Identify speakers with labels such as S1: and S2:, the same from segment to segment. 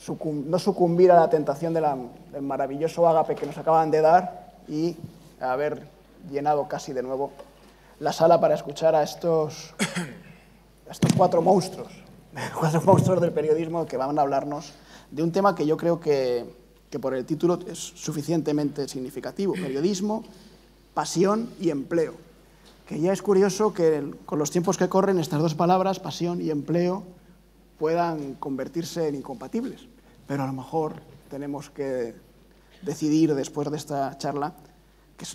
S1: no sucumbir a la tentación del maravilloso ágape que nos acaban de dar y haber llenado casi de nuevo la sala para escuchar a estos cuatro monstruos del periodismo que van a hablarnos de un tema que yo creo que por el título es suficientemente significativo: periodismo, pasión y empleo. Que ya es curioso que con los tiempos que corren estas dos palabras, pasión y empleo, puedan convertirse en incompatibles. Pero a lo mejor tenemos que decidir después de esta charla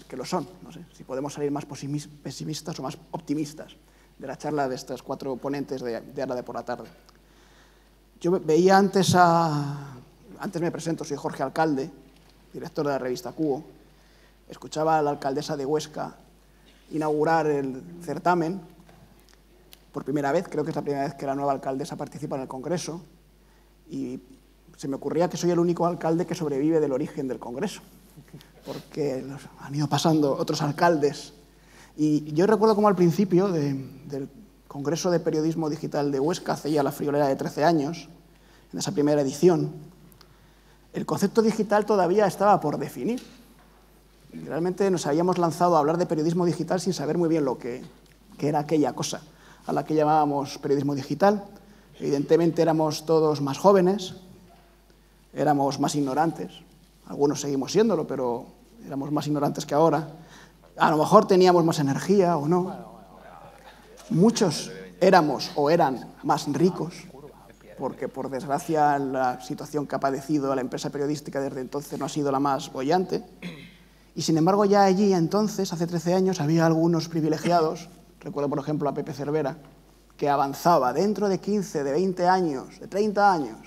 S1: que lo son. No sé si podemos salir más pesimistas o más optimistas de la charla de estos cuatro ponentes de ahora de por la tarde. Yo veía antes me presento, soy Jorge Alcalde, director de la revista Cuo. Escuchaba a la alcaldesa de Huesca inaugurar el certamen por primera vez, creo que es la primera vez que la nueva alcaldesa participa en el Congreso, y se me ocurría que soy el único alcalde que sobrevive del origen del Congreso, porque han ido pasando otros alcaldes. Y yo recuerdo como al principio del Congreso de Periodismo Digital de Huesca, hace ya la friolera de 13 años, en esa primera edición, el concepto digital todavía estaba por definir. Y realmente nos habíamos lanzado a hablar de periodismo digital sin saber muy bien lo que era aquella cosa a la que llamábamos periodismo digital. Evidentemente éramos todos más jóvenes, éramos más ignorantes, algunos seguimos siéndolo, pero éramos más ignorantes que ahora. A lo mejor teníamos más energía o no. Muchos éramos o eran más ricos, porque por desgracia la situación que ha padecido la empresa periodística desde entonces no ha sido la más boyante. Y sin embargo ya allí entonces, hace 13 años, había algunos privilegiados, recuerdo por ejemplo a Pepe Cervera, que avanzaba: dentro de 15, de 20 años, de 30 años,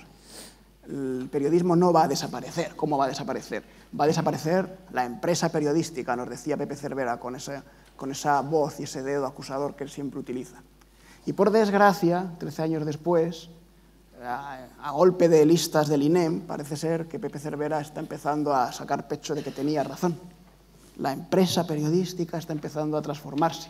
S1: el periodismo no va a desaparecer. ¿Cómo va a desaparecer? Va a desaparecer la empresa periodística, nos decía Pepe Cervera, con esa voz y ese dedo acusador que él siempre utiliza. Y por desgracia, 13 años después, a golpe de listas del INEM, parece ser que Pepe Cervera está empezando a sacar pecho de que tenía razón. La empresa periodística está empezando a transformarse.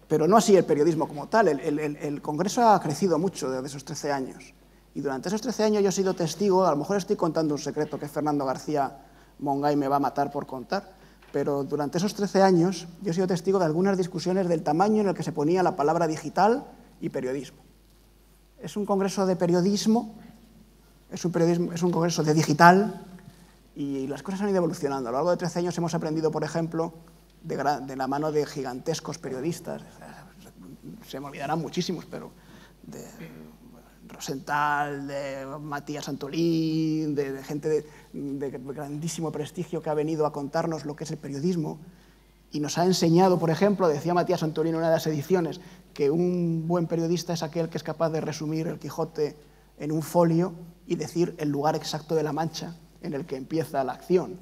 S1: Pero no así el periodismo como tal. El Congreso ha crecido mucho desde esos 13 años. Y durante esos 13 años yo he sido testigo, a lo mejor estoy contando un secreto que Fernando García Mongay me va a matar por contar, pero durante esos 13 años yo he sido testigo de algunas discusiones del tamaño en el que se ponía la palabra digital y periodismo. Es un congreso de periodismo, es un congreso de digital, y las cosas han ido evolucionando. A lo largo de 13 años hemos aprendido, por ejemplo, de la mano de gigantescos periodistas, se me olvidarán muchísimos, pero de Rosenthal, de Matías Antolín, de gente de grandísimo prestigio que ha venido a contarnos lo que es el periodismo y nos ha enseñado, por ejemplo, decía Matías Antolín en una de las ediciones, que un buen periodista es aquel que es capaz de resumir el Quijote en un folio y decir el lugar exacto de la Mancha en el que empieza la acción.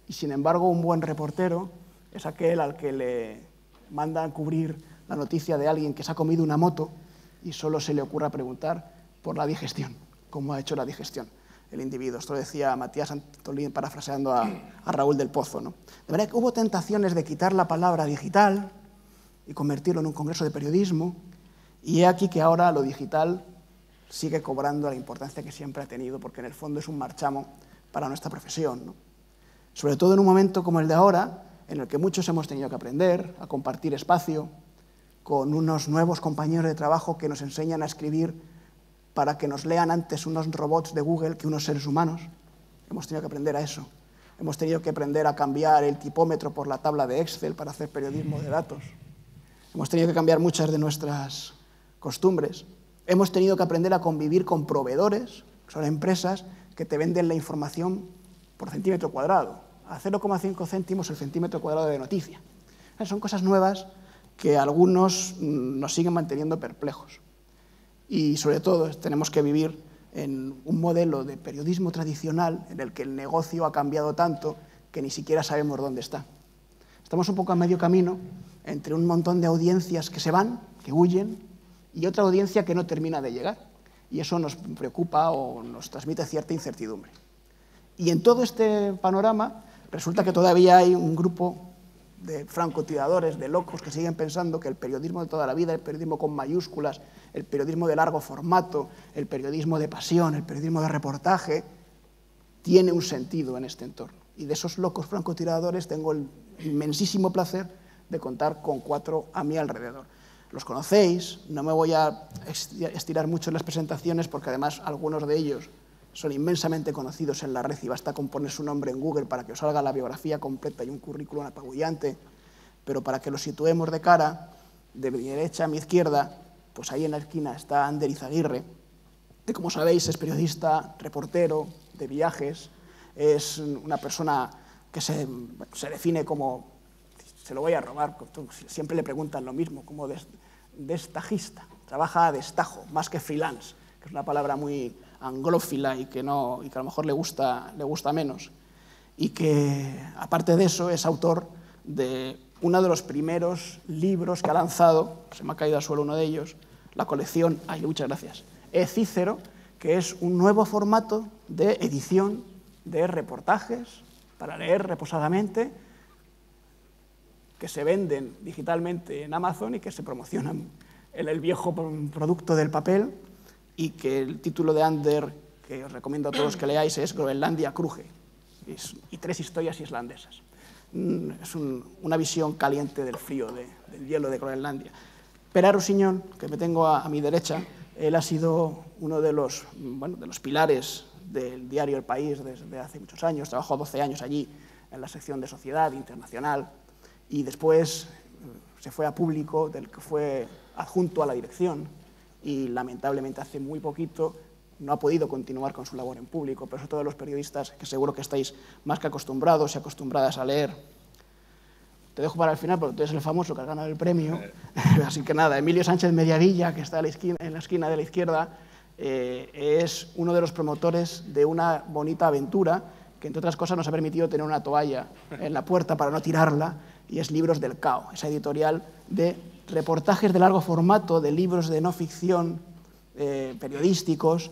S1: Y sin embargo, un buen reportero es aquel al que le mandan cubrir la noticia de alguien que se ha comido una moto y solo se le ocurra preguntar por la digestión, cómo ha hecho la digestión el individuo. Esto lo decía Matías Antolín parafraseando a Raúl del Pozo, ¿no? De manera que hubo tentaciones de quitar la palabra digital y convertirlo en un congreso de periodismo, y he aquí que ahora lo digital sigue cobrando la importancia que siempre ha tenido, porque en el fondo es un marchamo para nuestra profesión, ¿no? Sobre todo en un momento como el de ahora, en el que muchos hemos tenido que aprender a compartir espacio con unos nuevos compañeros de trabajo que nos enseñan a escribir para que nos lean antes unos robots de Google que unos seres humanos. Hemos tenido que aprender a eso. Hemos tenido que aprender a cambiar el tipómetro por la tabla de Excel para hacer periodismo de datos. Hemos tenido que cambiar muchas de nuestras costumbres. Hemos tenido que aprender a convivir con proveedores, que son empresas que te venden la información por centímetro cuadrado, a 0,5 céntimos el centímetro cuadrado de noticia. Son cosas nuevas que algunos nos siguen manteniendo perplejos. Y sobre todo tenemos que vivir en un modelo de periodismo tradicional en el que el negocio ha cambiado tanto que ni siquiera sabemos dónde está. Estamos un poco a medio camino entre un montón de audiencias que se van, que huyen, y otra audiencia que no termina de llegar. Y eso nos preocupa o nos transmite cierta incertidumbre. Y en todo este panorama resulta que todavía hay un grupo de francotiradores, de locos que siguen pensando que el periodismo de toda la vida, el periodismo con mayúsculas, el periodismo de largo formato, el periodismo de pasión, el periodismo de reportaje, tiene un sentido en este entorno. Y de esos locos francotiradores tengo el inmensísimo placer de contar con 4 a mi alrededor. Los conocéis, no me voy a estirar mucho en las presentaciones porque además algunos de ellos son inmensamente conocidos en la red y basta con poner su nombre en Google para que os salga la biografía completa y un currículum apabullante, pero para que los situemos de cara, de mi derecha a mi izquierda, pues ahí en la esquina está Ander Izaguirre, que como sabéis es periodista, reportero de viajes, es una persona que se define como, se lo voy a robar, siempre le preguntan lo mismo, como destajista, trabaja a destajo, más que freelance, que es una palabra muy anglófila y que a lo mejor le gusta menos, y que aparte de eso es autor de uno de los primeros libros que ha lanzado, se me ha caído al suelo uno de ellos, la colección, muchas gracias, Cícero, que es un nuevo formato de edición de reportajes para leer reposadamente, que se venden digitalmente en Amazon y que se promocionan en el viejo producto del papel, y que el título de Ander, que os recomiendo a todos que leáis, es Groenlandia cruje, y 3 historias islandesas. Es una visión caliente del frío, del hielo de Groenlandia. Pere Rusiñol, que me tengo a mi derecha, él ha sido uno de los pilares del diario El País desde hace muchos años, trabajó 12 años allí en la sección de Sociedad Internacional y después se fue a Público, del que fue adjunto a la dirección y lamentablemente hace muy poquito no ha podido continuar con su labor en Público, pero eso todos los periodistas que seguro que estáis más que acostumbrados y acostumbradas a leer. Te dejo para el final porque tú eres el famoso que ha ganado el premio, así que nada, Emilio Sánchez Mediavilla, que está en la esquina de la izquierda, es uno de los promotores de una bonita aventura que, entre otras cosas, nos ha permitido tener una toalla en la puerta para no tirarla, y es Libros del Cao, esa editorial de reportajes de largo formato, de libros de no ficción periodísticos,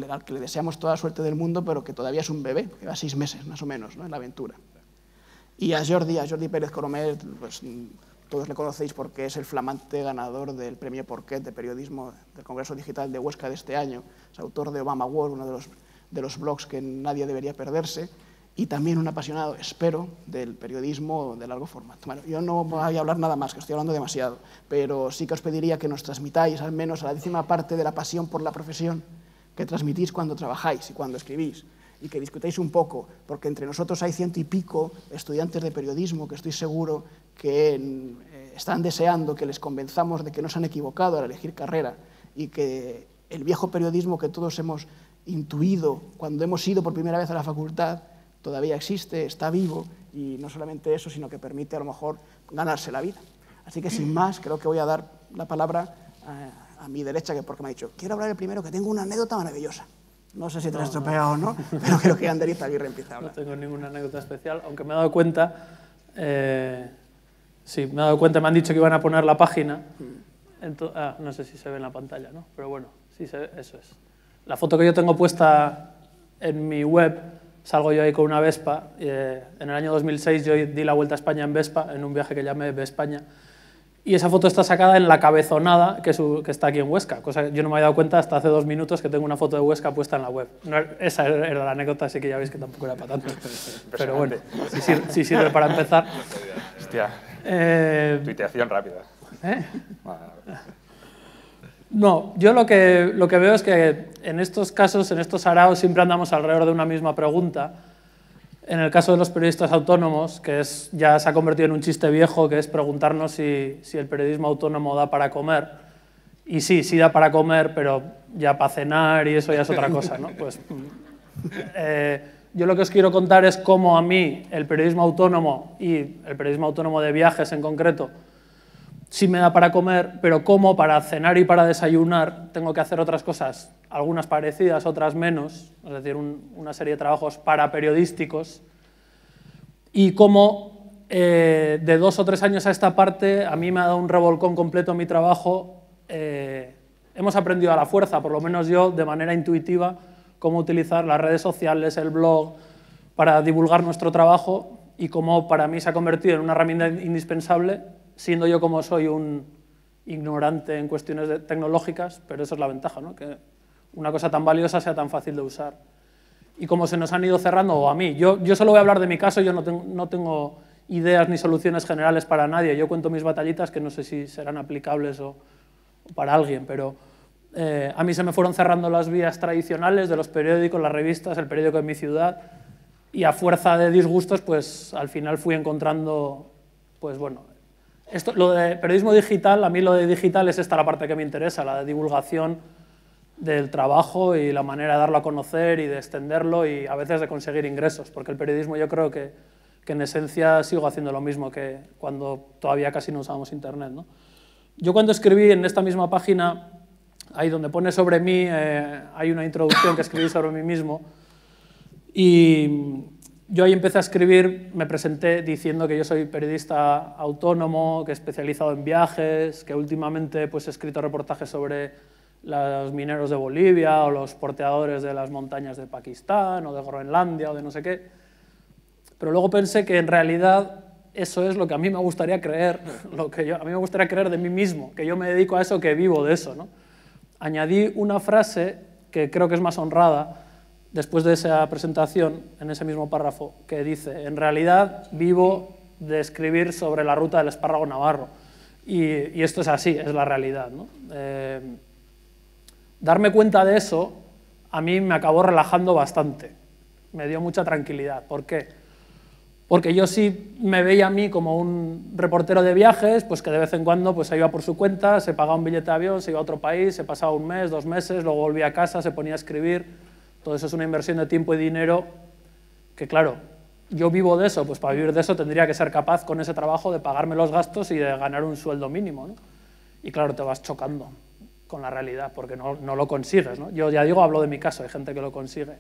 S1: al que le deseamos toda la suerte del mundo, pero que todavía es un bebé, que va 6 meses más o menos, ¿no?, en la aventura. Y a Jordi Pérez Coromet, pues todos le conocéis porque es el flamante ganador del premio Porquet de periodismo del Congreso Digital de Huesca de este año, es autor de Obama World, uno de los blogs que nadie debería perderse, y también un apasionado, espero, del periodismo de largo formato. Bueno, yo no voy a hablar nada más, que estoy hablando demasiado, pero sí que os pediría que nos transmitáis al menos a la 10ª parte de la pasión por la profesión que transmitís cuando trabajáis y cuando escribís, y que discutáis un poco, porque entre nosotros hay 100 y pico estudiantes de periodismo que estoy seguro que están deseando que les convenzamos de que no se han equivocado al elegir carrera y que el viejo periodismo que todos hemos intuido cuando hemos ido por primera vez a la facultad todavía existe, está vivo, y no solamente eso, sino que permite a lo mejor ganarse la vida. Así que sin más, creo que voy a dar la palabra a mi derecha, porque me ha dicho, quiero hablar el primero, que tengo una anécdota maravillosa. No sé si te la he estropeado o no, pero creo que Ander Izaguirre empieza a hablar.
S2: No tengo ninguna anécdota especial, aunque me he dado cuenta, me han dicho que iban a poner la página, no sé si se ve en la pantalla, ¿no? Pero bueno, sí se ve, eso es. La foto que yo tengo puesta en mi web, salgo yo ahí con una Vespa, en el año 2006 yo di la vuelta a España en Vespa, en un viaje que llamé Vespaña, y esa foto está sacada en la Cabezonada, que está aquí en Huesca, cosa que yo no me había dado cuenta hasta hace 2 minutos que tengo una foto de Huesca puesta en la web. No, esa era la anécdota, así que ya veis que tampoco era para tanto. Pero bueno, si sirve para empezar.
S3: Hostia, tuiteación rápida.
S2: No, yo lo que veo es que en estos casos, en estos araos, siempre andamos alrededor de una misma pregunta. En el caso de los periodistas autónomos, que ya se ha convertido en un chiste viejo, que es preguntarnos si el periodismo autónomo da para comer. Y sí da para comer, pero ya para cenar y eso ya es otra cosa, ¿no? Pues, yo lo que os quiero contar es cómo a mí el periodismo autónomo, y el periodismo autónomo de viajes en concreto, sí me da para comer, pero cómo para cenar y para desayunar tengo que hacer otras cosas, algunas parecidas, otras menos, es decir, una serie de trabajos paraperiodísticos, y cómo de 2 o 3 años a esta parte a mí me ha dado un revolcón completo en mi trabajo. Hemos aprendido a la fuerza, por lo menos yo, de manera intuitiva, cómo utilizar las redes sociales, el blog, para divulgar nuestro trabajo, y cómo para mí se ha convertido en una herramienta indispensable, siendo yo como soy un ignorante en cuestiones tecnológicas, pero esa es la ventaja, ¿no? Que una cosa tan valiosa sea tan fácil de usar. Y como se nos han ido cerrando, o a mí, yo solo voy a hablar de mi caso, yo no tengo ideas ni soluciones generales para nadie, yo cuento mis batallitas que no sé si serán aplicables o para alguien, pero a mí se me fueron cerrando las vías tradicionales de los periódicos, las revistas, el periódico de mi ciudad, y a fuerza de disgustos, pues al final fui encontrando, pues bueno, lo de periodismo digital, a mí lo de digital es esta la parte que me interesa, la de divulgación del trabajo y la manera de darlo a conocer y de extenderlo y a veces de conseguir ingresos, porque el periodismo yo creo que en esencia sigo haciendo lo mismo que cuando todavía casi no usábamos internet, ¿no? Yo cuando escribí en esta misma página, ahí donde pone sobre mí, hay una introducción que escribí sobre mí mismo, y yo ahí empecé a escribir, me presenté diciendo que yo soy periodista autónomo, que he especializado en viajes, que últimamente pues, he escrito reportajes sobre los mineros de Bolivia o los porteadores de las montañas de Pakistán o de Groenlandia o de no sé qué. Pero luego pensé que en realidad eso es lo que a mí me gustaría creer, a mí me gustaría creer de mí mismo, que yo me dedico a eso, que vivo de eso, ¿no? Añadí una frase que creo que es más honrada después de esa presentación, en ese mismo párrafo, que dice, en realidad vivo de escribir sobre la ruta del espárrago navarro. Y esto es así, es la realidad, ¿no? Darme cuenta de eso a mí me acabó relajando bastante, me dio mucha tranquilidad. ¿Por qué? Porque yo sí me veía a mí como un reportero de viajes, pues que de vez en cuando pues, se iba por su cuenta, se pagaba un billete de avión, se iba a otro país, se pasaba un mes, 2 meses, luego volvía a casa, se ponía a escribir. Todo eso es una inversión de tiempo y dinero que, claro, yo vivo de eso, pues para vivir de eso tendría que ser capaz con ese trabajo de pagarme los gastos y de ganar un sueldo mínimo, ¿no? Y claro, te vas chocando con la realidad porque no lo consigues, ¿no? Yo ya digo, hablo de mi caso, hay gente que lo consigue.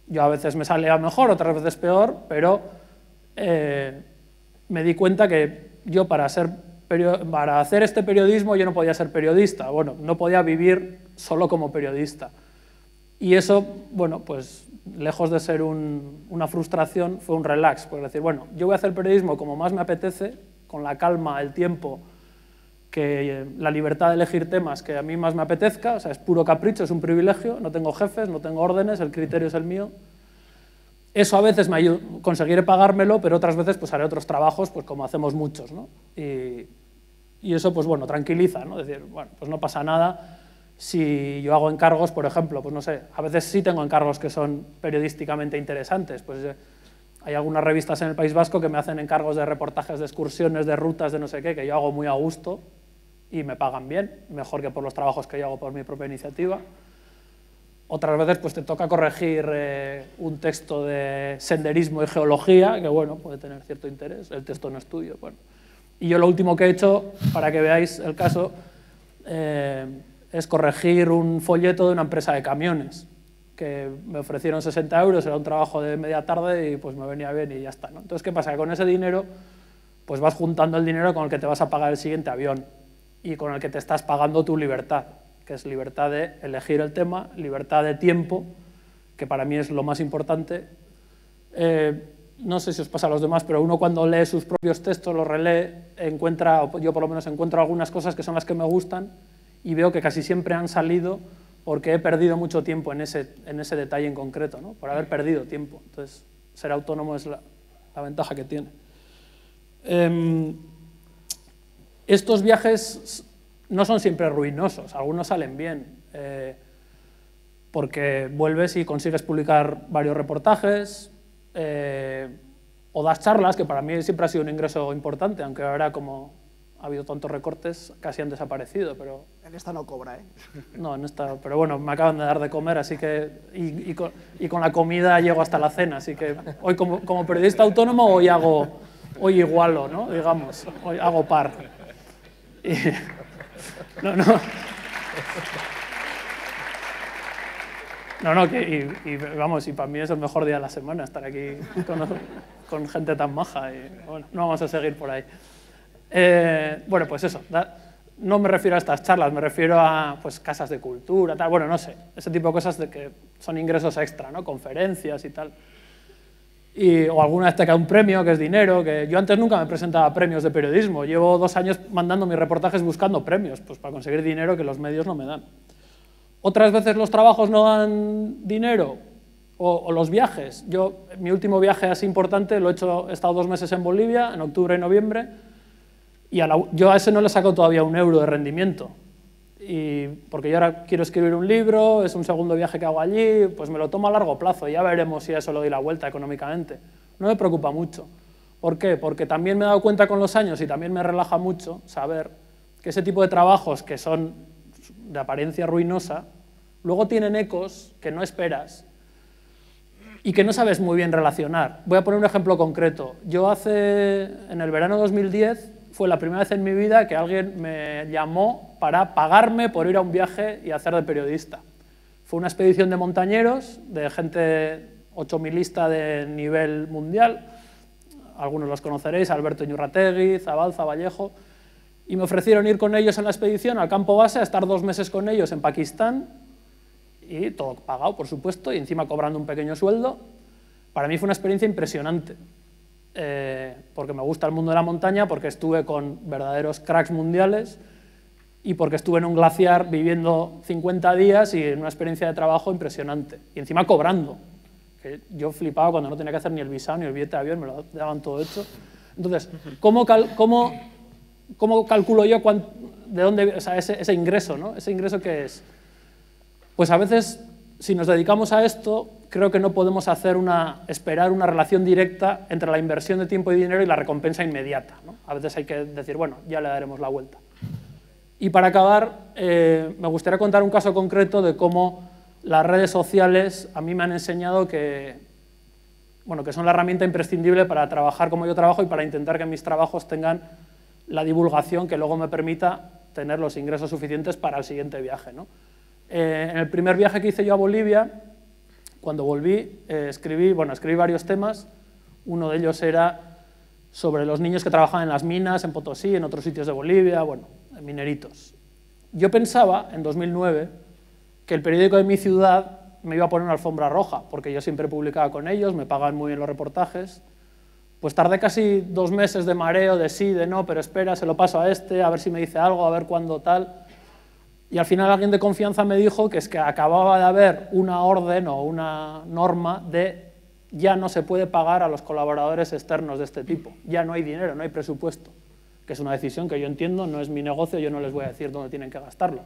S2: Yo a veces me sale mejor, otras veces peor, pero me di cuenta que yo para hacer este periodismo yo no podía ser periodista, bueno, no podía vivir solo como periodista. Y eso, bueno, pues lejos de ser una frustración, fue un relax, pues decir, bueno, yo voy a hacer periodismo como más me apetece, con la calma, el tiempo, que la libertad de elegir temas que a mí más me apetezca, o sea, es puro capricho, es un privilegio, no tengo jefes, no tengo órdenes, el criterio es el mío. Eso a veces me ayuda, conseguiré pagármelo, pero otras veces pues haré otros trabajos, pues como hacemos muchos, ¿no? Y eso, pues bueno, tranquiliza, ¿no? Es decir, bueno, pues no pasa nada. Si yo hago encargos, por ejemplo, pues no sé, a veces sí tengo encargos que son periodísticamente interesantes, pues hay algunas revistas en el País Vasco que me hacen encargos de reportajes de excursiones, de rutas, de no sé qué, que yo hago muy a gusto y me pagan bien, mejor que por los trabajos que yo hago por mi propia iniciativa. Otras veces pues te toca corregir un texto de senderismo y geología, que bueno, puede tener cierto interés, el texto no estudio, bueno. Y yo lo último que he hecho, para que veáis el caso, es corregir un folleto de una empresa de camiones, que me ofrecieron 60 euros, era un trabajo de media tarde y pues me venía bien y ya está, ¿no? Entonces, ¿qué pasa? Que con ese dinero pues vas juntando el dinero con el que te vas a pagar el siguiente avión y con el que te estás pagando tu libertad, que es libertad de elegir el tema, libertad de tiempo, que para mí es lo más importante. No sé si os pasa a los demás, pero uno cuando lee sus propios textos, los relee, yo por lo menos encuentro algunas cosas que son las que me gustan y veo que casi siempre han salido porque he perdido mucho tiempo en ese detalle en concreto, ¿no? Por haber perdido tiempo. Entonces, ser autónomo es la ventaja que tiene. Estos viajes no son siempre ruinosos, algunos salen bien, porque vuelves y consigues publicar varios reportajes, o das charlas, que para mí siempre ha sido un ingreso importante, aunque ahora como ha habido tantos recortes, casi han desaparecido, pero...
S1: En esta no cobra, ¿eh?
S2: No, en esta, pero bueno, me acaban de dar de comer, así que... Y con la comida llego hasta la cena, así que hoy como periodista autónomo hoy igualo, ¿no? Digamos, hoy hago par. Y, vamos, y para mí es el mejor día de la semana estar aquí con gente tan maja, y bueno, no vamos a seguir por ahí. Bueno, pues eso, no me refiero a estas charlas, me refiero a pues, casas de cultura, tal, bueno, no sé, ese tipo de cosas de que son ingresos extra, ¿no? Conferencias y tal. o alguna vez te cae un premio, que es dinero, que yo antes nunca me presentaba a premios de periodismo. Llevo 2 años mandando mis reportajes buscando premios, pues para conseguir dinero que los medios no me dan. Otras veces los trabajos no dan dinero, o los viajes. Mi último viaje así importante he estado 2 meses en Bolivia, en octubre y noviembre, y yo a ese no le saco todavía 1 euro de rendimiento. Porque yo ahora quiero escribir un libro, es un segundo viaje que hago allí, pues me lo tomo a largo plazo, ya veremos si a eso le doy la vuelta económicamente. No me preocupa mucho. ¿Por qué? Porque también me he dado cuenta con los años y también me relaja mucho saber que ese tipo de trabajos que son de apariencia ruinosa, luego tienen ecos que no esperas y que no sabes muy bien relacionar. Voy a poner un ejemplo concreto. En el verano de 2010, fue la primera vez en mi vida que alguien me llamó para pagarme por ir a un viaje y hacer de periodista. Fue una expedición de montañeros, de gente 8000ista de nivel mundial, algunos los conoceréis, Alberto Iñurrategui, Zabalza, Vallejo, y me ofrecieron ir con ellos en la expedición al campo base, a estar 2 meses con ellos en Pakistán, y todo pagado, por supuesto, y encima cobrando un pequeño sueldo. Para mí fue una experiencia impresionante. Porque me gusta el mundo de la montaña, porque estuve con verdaderos cracks mundiales y porque estuve en un glaciar viviendo 50 días y en una experiencia de trabajo impresionante. Y encima cobrando. Que yo flipaba cuando no tenía que hacer ni el visado ni el billete de avión, me lo daban todo hecho. Entonces, ¿cómo calculo yo de dónde, o sea, ese ingreso, ¿no? ¿Ese ingreso qué es? Pues a veces, si nos dedicamos a esto, creo que no podemos esperar una relación directa entre la inversión de tiempo y dinero y la recompensa inmediata, ¿no? A veces hay que decir, bueno, ya le daremos la vuelta. Y para acabar, me gustaría contar un caso concreto de cómo las redes sociales a mí me han enseñado que son la herramienta imprescindible para trabajar como yo trabajo y para intentar que mis trabajos tengan la divulgación que luego me permita tener los ingresos suficientes para el siguiente viaje, ¿no? En el primer viaje que hice yo a Bolivia, cuando volví, escribí varios temas. Uno de ellos era sobre los niños que trabajaban en las minas, en Potosí, en otros sitios de Bolivia, en mineritos. Yo pensaba, en 2009, que el periódico de mi ciudad me iba a poner una alfombra roja, porque yo siempre publicaba con ellos, me pagaban muy bien los reportajes. Pues tardé casi 2 meses de mareo, de sí, de no, pero espera, se lo paso a este, a ver si me dice algo, a ver cuándo tal. Y al final alguien de confianza me dijo que es que acababa de haber una orden o una norma de ya no se puede pagar a los colaboradores externos de este tipo. Ya no hay dinero, no hay presupuesto. Que es una decisión que yo entiendo, no es mi negocio, yo no les voy a decir dónde tienen que gastarlo.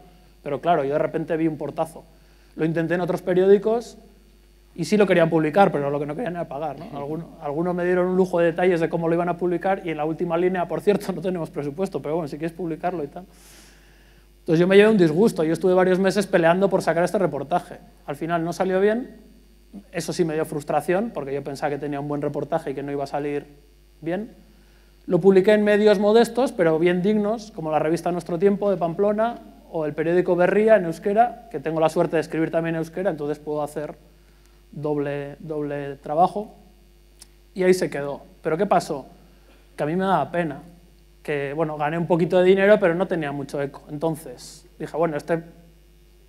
S2: Pero claro, yo de repente vi un portazo. Lo intenté en otros periódicos y sí lo querían publicar, pero lo que no querían era pagar, ¿no? Algunos me dieron un lujo de detalles de cómo lo iban a publicar y en la última línea, por cierto, no tenemos presupuesto, pero bueno, si quieres publicarlo y tal. Entonces yo me llevé un disgusto, yo estuve varios meses peleando por sacar este reportaje. Al final no salió bien, eso sí me dio frustración, porque yo pensaba que tenía un buen reportaje y que no iba a salir bien. Lo publiqué en medios modestos, pero bien dignos, como la revista Nuestro Tiempo de Pamplona o el periódico Berría en euskera, que tengo la suerte de escribir también en euskera, entonces puedo hacer doble trabajo. Y ahí se quedó. ¿Pero qué pasó? Que a mí me daba pena. Que, gané un poquito de dinero, pero no tenía mucho eco. Entonces dije,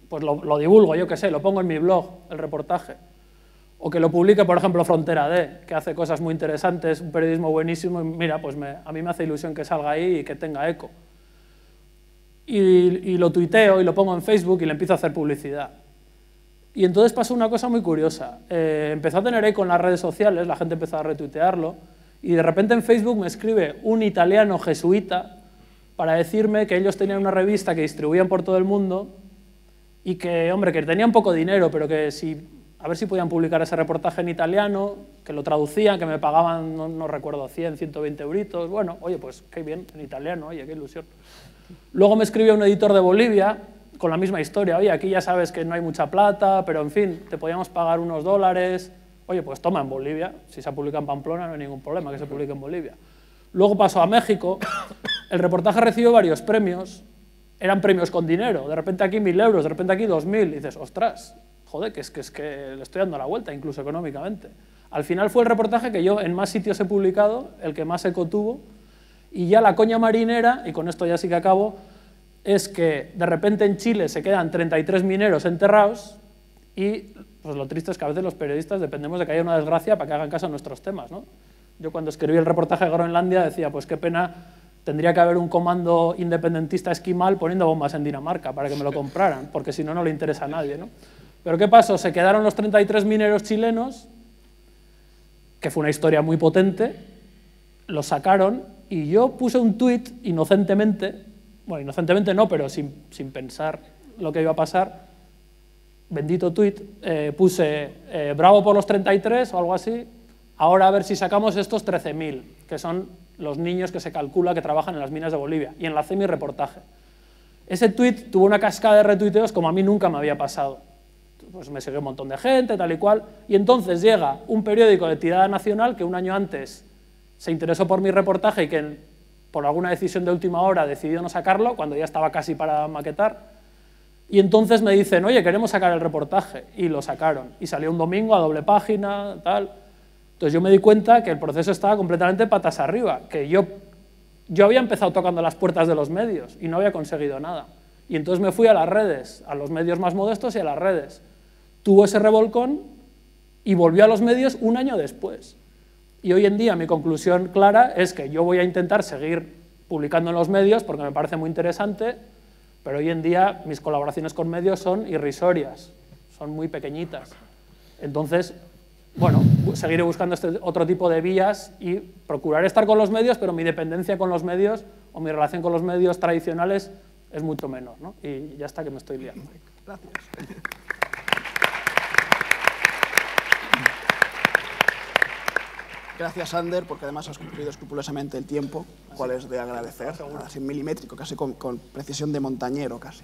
S2: pues lo divulgo, yo qué sé, lo pongo en mi blog, el reportaje. O que lo publique, por ejemplo, Frontera D, que hace cosas muy interesantes, un periodismo buenísimo, y mira, pues a mí me hace ilusión que salga ahí y que tenga eco. Y lo tuiteo y lo pongo en Facebook y le empiezo a hacer publicidad. Y entonces pasó una cosa muy curiosa. Empezó a tener eco en las redes sociales, la gente empezó a retuitearlo, y de repente en Facebook me escribe un italiano jesuita para decirme que ellos tenían una revista que distribuían por todo el mundo y que, que tenían poco dinero, pero que a ver si podían publicar ese reportaje en italiano, que lo traducían, que me pagaban, no recuerdo, 100, 120 euritos. Bueno, oye, pues qué bien, en italiano, oye, qué ilusión. Luego me escribió un editor de Bolivia con la misma historia. Oye, aquí ya sabes que no hay mucha plata, pero en fin, te podíamos pagar unos $. Oye, pues toma, en Bolivia, si se publica en Pamplona no hay ningún problema que se publique en Bolivia. Luego pasó a México, el reportaje recibió varios premios, eran premios con dinero, de repente aquí 1000 euros, de repente aquí 2000, y dices, ostras, joder, que es que le estoy dando la vuelta, incluso económicamente. Al final fue el reportaje que yo en más sitios he publicado, el que más eco tuvo, y ya la coña marinera, y con esto ya sí que acabo, es que de repente en Chile se quedan 33 mineros enterrados y pues lo triste es que a veces los periodistas dependemos de que haya una desgracia para que hagan caso a nuestros temas, ¿no? Yo cuando escribí el reportaje de Groenlandia decía, pues qué pena, tendría que haber un comando independentista esquimal poniendo bombas en Dinamarca para que me lo compraran, porque si no, no le interesa a nadie, ¿no? Pero ¿qué pasó? Se quedaron los 33 mineros chilenos, que fue una historia muy potente, los sacaron y yo puse un tuit inocentemente, bueno, inocentemente no, pero sin pensar lo que iba a pasar, bendito tuit, puse bravo por los 33 o algo así, ahora a ver si sacamos estos 13.000, que son los niños que se calcula que trabajan en las minas de Bolivia, y enlacé mi reportaje. Ese tuit tuvo una cascada de retuiteos como a mí nunca me había pasado. Pues me siguió un montón de gente, tal y cual, y entonces llega un periódico de tirada nacional que un año antes se interesó por mi reportaje y que por alguna decisión de última hora decidió no sacarlo, cuando ya estaba casi para maquetar, y entonces me dicen, oye, queremos sacar el reportaje, y lo sacaron, y salió un domingo a doble página, tal. Entonces yo me di cuenta que el proceso estaba completamente patas arriba, que yo había empezado tocando las puertas de los medios y no había conseguido nada. Y entonces me fui a las redes, a los medios más modestos y a las redes. Tuvo ese revolcón y volvió a los medios un año después. Y hoy en día mi conclusión clara es que yo voy a intentar seguir publicando en los medios porque me parece muy interesante, pero hoy en día mis colaboraciones con medios son irrisorias, son muy pequeñitas. Entonces, bueno, seguiré buscando este otro tipo de vías y procuraré estar con los medios, pero mi dependencia con los medios o mi relación con los medios tradicionales es mucho menor, ¿no? Y ya está, que me estoy liando.
S1: Gracias. Gracias, Ander, porque además has cumplido escrupulosamente el tiempo, cual es de agradecer, así milimétrico, casi con precisión de montañero, casi.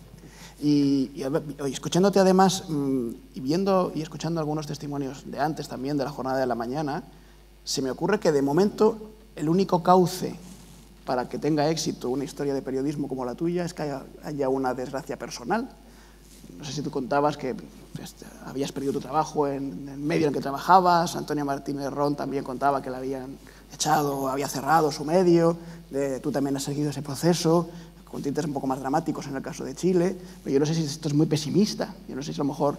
S1: Y escuchándote además, y viendo y escuchando algunos testimonios de antes también, de la jornada de la mañana, se me ocurre que de momento el único cauce para que tenga éxito una historia de periodismo como la tuya es que haya una desgracia personal. No sé si tú contabas que habías perdido tu trabajo en el medio en el que trabajabas, Antonio Martínez Ron también contaba que le habían echado, había cerrado su medio, tú también has seguido ese proceso, con tintes un poco más dramáticos en el caso de Chile, pero yo no sé si esto es muy pesimista, yo no sé si a lo mejor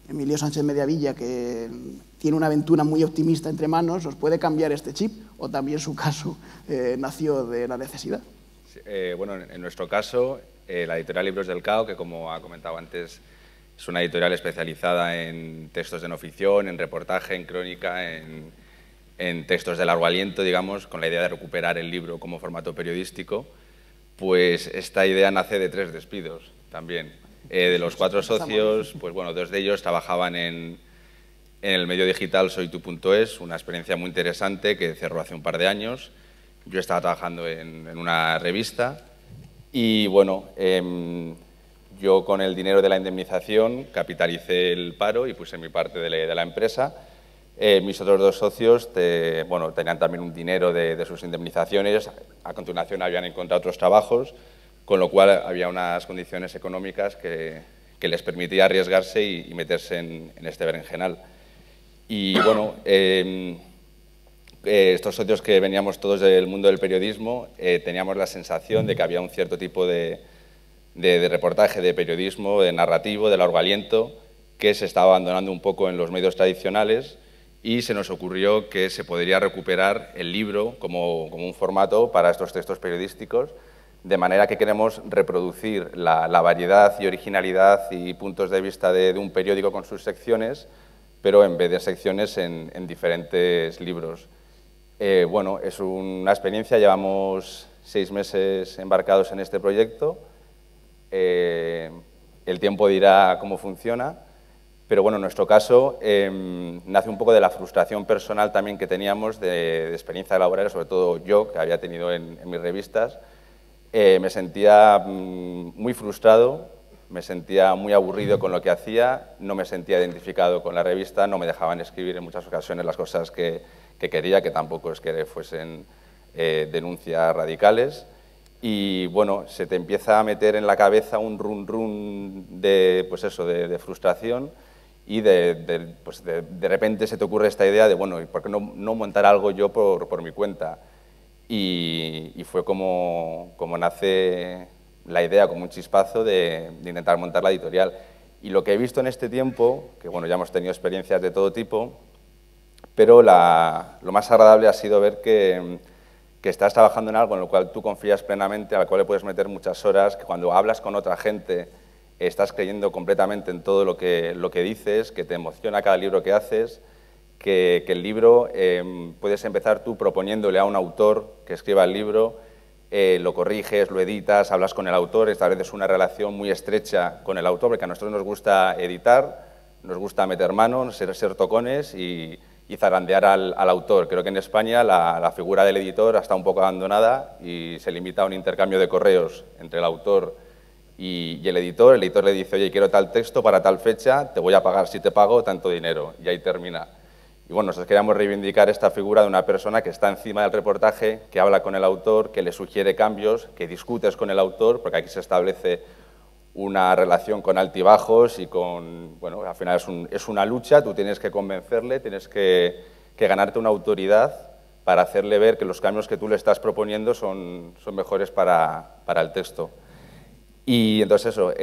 S1: Emilio Sánchez Mediavilla, que tiene una aventura muy optimista entre manos, os puede cambiar este chip, o también su caso nació de la necesidad.
S3: Sí, bueno, en nuestro caso, la editorial Libros del Cao, que como ha comentado antes, es una editorial especializada en textos de no ficción, en reportaje, en crónica, en textos de largo aliento, digamos, con la idea de recuperar el libro como formato periodístico, pues esta idea nace de 3 despidos también. De los 4 socios, pues bueno, 2 de ellos trabajaban en el medio digital soytu.es, una experiencia muy interesante que cerró hace un par de años. Yo estaba trabajando en una revista y bueno, yo con el dinero de la indemnización capitalicé el paro y puse mi parte de la empresa. Mis otros 2 socios bueno, tenían también un dinero de sus indemnizaciones, a continuación habían encontrado otros trabajos, con lo cual había unas condiciones económicas que les permitía arriesgarse y meterse en este berenjenal. Y bueno, estos socios que veníamos todos del mundo del periodismo, teníamos la sensación de que había un cierto tipo de reportaje, de periodismo, de narrativo, de largo aliento, que se estaba abandonando un poco en los medios tradicionales y se nos ocurrió que se podría recuperar el libro como un formato para estos textos periodísticos, de manera que queremos reproducir la variedad y originalidad y puntos de vista de un periódico con sus secciones, pero en vez de secciones en diferentes libros. Bueno, es una experiencia, llevamos 6 meses embarcados en este proyecto, el tiempo dirá cómo funciona, pero bueno, en nuestro caso nace un poco de la frustración personal también que teníamos de experiencia laboral, sobre todo yo, que había tenido en mis revistas. Me sentía muy frustrado, me sentía muy aburrido con lo que hacía, no me sentía identificado con la revista, no me dejaban escribir en muchas ocasiones las cosas que quería, que tampoco es que fuesen denuncias radicales. Y bueno, se te empieza a meter en la cabeza un run de, pues eso, de frustración y de repente se te ocurre esta idea de, bueno, ¿por qué no montar algo yo por mi cuenta? Y fue como nace la idea, como un chispazo de intentar montar la editorial. Y lo que he visto en este tiempo, que bueno, ya hemos tenido experiencias de todo tipo, pero lo más agradable ha sido ver que estás trabajando en algo en lo cual tú confías plenamente, al cual le puedes meter muchas horas, que cuando hablas con otra gente estás creyendo completamente en todo lo que dices, que te emociona cada libro que haces, que el libro puedes empezar tú proponiéndole a un autor que escriba el libro, lo corriges, lo editas, hablas con el autor, estableces una relación muy estrecha con el autor, porque a nosotros nos gusta editar, nos gusta meter mano, ser tocones y zarandear al autor. Creo que en España la figura del editor está un poco abandonada y se limita a un intercambio de correos entre el autor y el editor. El editor le dice, oye, quiero tal texto para tal fecha, te voy a pagar si te pago tanto dinero, y ahí termina. Y bueno, nosotros queríamos reivindicar esta figura de una persona que está encima del reportaje, que habla con el autor, que le sugiere cambios, que discutes con el autor, porque aquí se establece una relación con altibajos y con, bueno, al final es una lucha, tú tienes que convencerle, tienes que ganarte una autoridad para hacerle ver que los cambios que tú le estás proponiendo son mejores para el texto. Y entonces eso,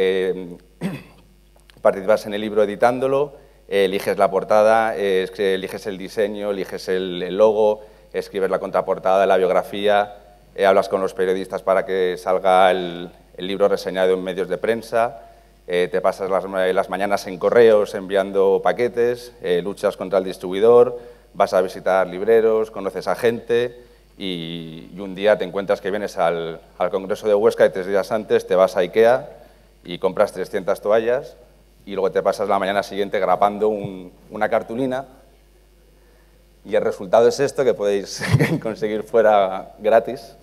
S3: participas en el libro editándolo, eliges la portada, eliges el diseño, eliges el logo, escribes la contraportada, la biografía, hablas con los periodistas para que salga el libro reseñado en medios de prensa, te pasas las mañanas en correos enviando paquetes, luchas contra el distribuidor, vas a visitar libreros, conoces a gente y un día te encuentras que vienes al Congreso de Huesca y 3 días antes te vas a IKEA y compras 300 toallas y luego te pasas la mañana siguiente grapando una cartulina y el resultado es esto que podéis conseguir fuera gratis,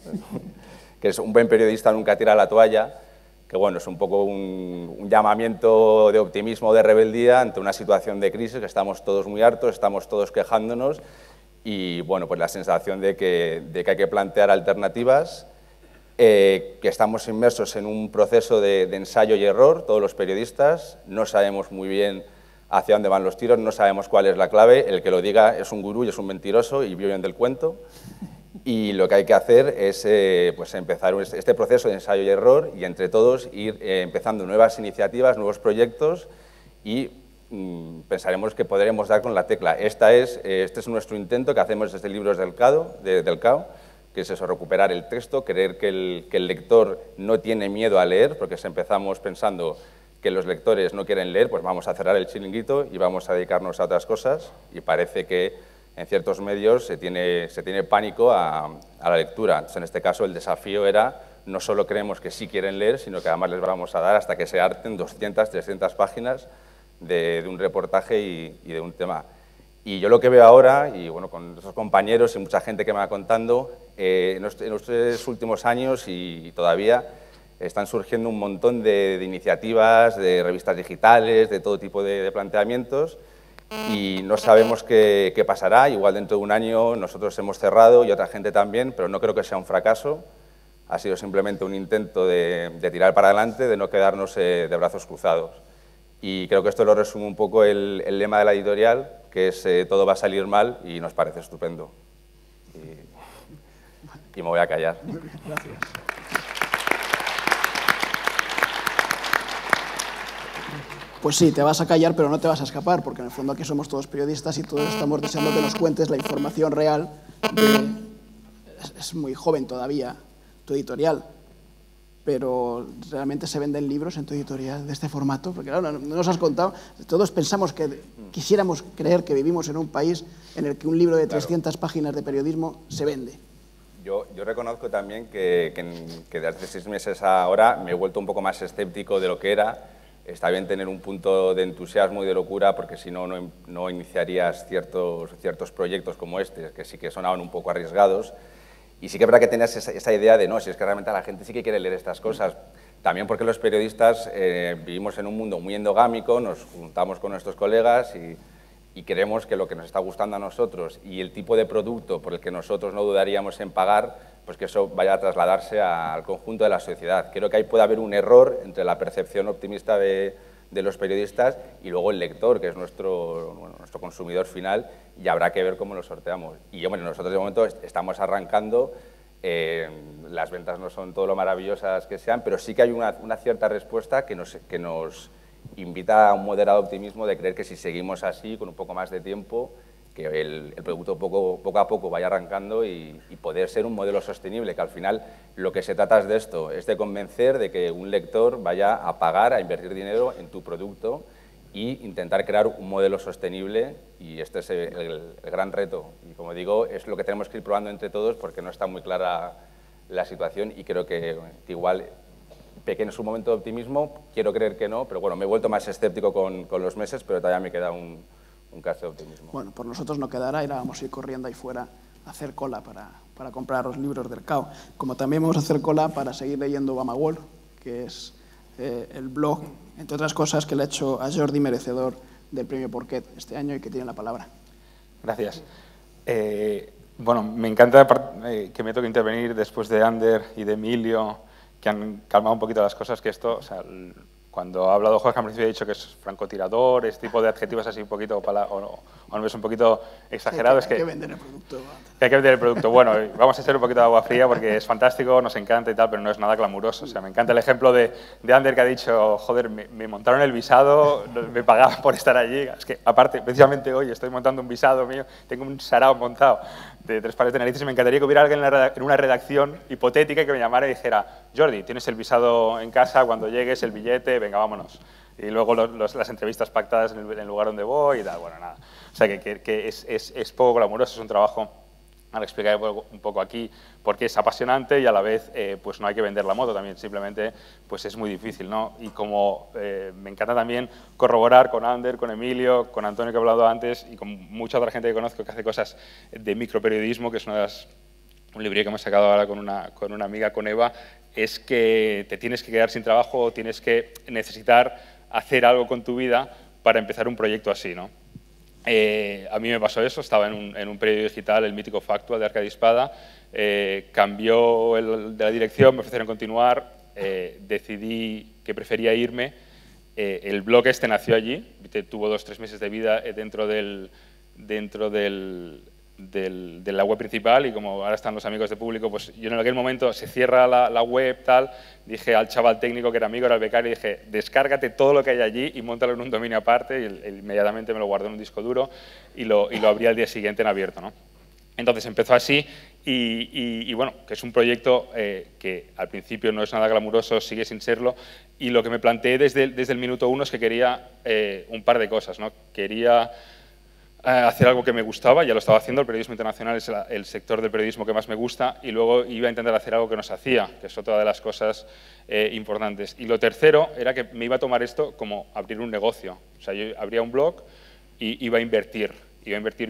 S3: que es un buen periodista nunca tira la toalla, que bueno, es un poco un llamamiento de optimismo, de rebeldía ante una situación de crisis, que estamos todos muy hartos, estamos todos quejándonos y bueno, pues la sensación de que hay que plantear alternativas, que estamos inmersos en un proceso de ensayo y error, todos los periodistas, no sabemos muy bien hacia dónde van los tiros, no sabemos cuál es la clave, el que lo diga es un gurú y es un mentiroso y viven del cuento, y lo que hay que hacer es pues empezar este proceso de ensayo y error y entre todos ir empezando nuevas iniciativas, nuevos proyectos y pensaremos que podremos dar con la tecla. Este es nuestro intento que hacemos desde Libros del CAO, que es eso, recuperar el texto, creer que el lector no tiene miedo a leer, porque si empezamos pensando que los lectores no quieren leer, pues vamos a cerrar el chiringuito y vamos a dedicarnos a otras cosas, y parece que en ciertos medios se tiene pánico a la lectura. Entonces, en este caso el desafío era, no solo creemos que sí quieren leer, sino que además les vamos a dar hasta que se harten 200, 300 páginas de un reportaje y de un tema. Y yo lo que veo ahora, y bueno, con esos compañeros y mucha gente que me va contando, en estos últimos años y todavía están surgiendo un montón de iniciativas, de revistas digitales, de todo tipo de planteamientos, y no sabemos qué pasará. Igual dentro de un año nosotros hemos cerrado y otra gente también, pero no creo que sea un fracaso. Ha sido simplemente un intento de tirar para adelante, de no quedarnos de brazos cruzados. Y creo que esto lo resume un poco el lema de la editorial, que es todo va a salir mal, y nos parece estupendo. Y me voy a callar.
S1: Gracias. Pues sí, te vas a callar, pero no te vas a escapar, porque en el fondo aquí somos todos periodistas y todos estamos deseando que nos cuentes la información real. Es muy joven todavía tu editorial, pero ¿realmente se venden libros en tu editorial de este formato? Porque claro, no nos has contado, todos pensamos que quisiéramos creer que vivimos en un país en el que un libro de 300 páginas de periodismo se vende.
S3: Yo reconozco también que desde hace 6 meses a ahora me he vuelto un poco más escéptico de lo que era. Está bien tener un punto de entusiasmo y de locura, porque si no, no iniciarías ciertos proyectos como este, que sí que sonaban un poco arriesgados. Y sí que es verdad que tenías esa idea de, no, si es que realmente la gente sí que quiere leer estas cosas. También porque los periodistas vivimos en un mundo muy endogámico, nos juntamos con nuestros colegas y queremos que lo que nos está gustando a nosotros y el tipo de producto por el que nosotros no dudaríamos en pagar, pues que eso vaya a trasladarse al conjunto de la sociedad. Creo que ahí puede haber un error entre la percepción optimista de los periodistas y luego el lector, que es nuestro consumidor final, y habrá que ver cómo lo sorteamos. Y hombre, nosotros de momento estamos arrancando, las ventas no son todo lo maravillosas que sean, pero sí que hay una cierta respuesta que nos invita a un moderado optimismo de creer que si seguimos así, con un poco más de tiempo, que el producto poco a poco vaya arrancando y poder ser un modelo sostenible, que al final lo que se trata es de esto, es de convencer de que un lector vaya a pagar, a invertir dinero en tu producto y intentar crear un modelo sostenible, y este es el gran reto. Y como digo, es lo que tenemos que ir probando entre todos porque no está muy clara la situación y creo que igual pequeño es un momento de optimismo, quiero creer que no, pero bueno, me he vuelto más escéptico con los meses, pero todavía me queda un caso de optimismo.
S1: Bueno, por nosotros no quedará y ahora vamos a ir corriendo ahí fuera a hacer cola para comprar los libros del CAO. Como también vamos a hacer cola para seguir leyendo Obama World, que es el blog, entre otras cosas, que le ha hecho a Jordi merecedor del premio Porquet este año y que tiene la palabra.
S4: Gracias. Bueno, me encanta que me toque intervenir después de Ander y de Emilio, que han calmado un poquito las cosas, que esto, o sea, cuando ha hablado Jorge, al principio he dicho que es francotirador, este tipo de adjetivos así un poquito, o no es un poquito exagerado.
S1: Sí,
S4: hay
S1: que vender el producto.
S4: Hay que vender el producto. Bueno, vamos a echar un poquito de agua fría porque es fantástico, nos encanta y tal, pero no es nada glamuroso. O sea, me encanta el ejemplo de Ander, que ha dicho, joder, me montaron el visado, me pagaban por estar allí. Es que, aparte, precisamente hoy estoy montando un visado mío, tengo un sarao montado de 3 pares de narices y me encantaría que hubiera alguien en una redacción hipotética que me llamara y dijera, Jordi, tienes el visado en casa, cuando llegues, el billete, venga, vámonos. Y luego las entrevistas pactadas en el lugar donde voy y tal, bueno, nada. O sea, que es poco glamuroso, es un trabajo, ahora explicaré un poco aquí, porque es apasionante y a la vez pues no hay que vender la moto también, simplemente pues es muy difícil, ¿no? Y como me encanta también corroborar con Ander, con Emilio, con Antonio que he hablado antes y con mucha otra gente que conozco que hace cosas de microperiodismo, que es una de las... un libro que hemos sacado ahora con una amiga, con Eva, es que te tienes que quedar sin trabajo o tienes que necesitar hacer algo con tu vida para empezar un proyecto así, ¿no? A mí me pasó eso, estaba en un periódico digital, el mítico Factual de Arcadi Espada, cambió de la dirección, me ofrecieron continuar, decidí que prefería irme, el blog este nació allí, tuvo 2 o 3 meses de vida dentro de la web principal y como ahora están los amigos de Público, pues yo en aquel momento se cierra la web, tal, dije al chaval técnico que era amigo, era el becario, y dije, descárgate todo lo que hay allí y móntalo en un dominio aparte, y inmediatamente me lo guardé en un disco duro y lo abrí al día siguiente en abierto, ¿no? Entonces empezó así y bueno, que es un proyecto que al principio no es nada glamuroso, sigue sin serlo, y lo que me planteé desde el minuto 1 es que quería un par de cosas, ¿no? Quería hacer algo que me gustaba, ya lo estaba haciendo, el periodismo internacional es el sector del periodismo que más me gusta, y luego iba a intentar hacer algo que nos hacía, que es otra de las cosas importantes. Y lo tercero era que me iba a tomar esto como abrir un negocio, o sea, yo abría un blog y iba a invertir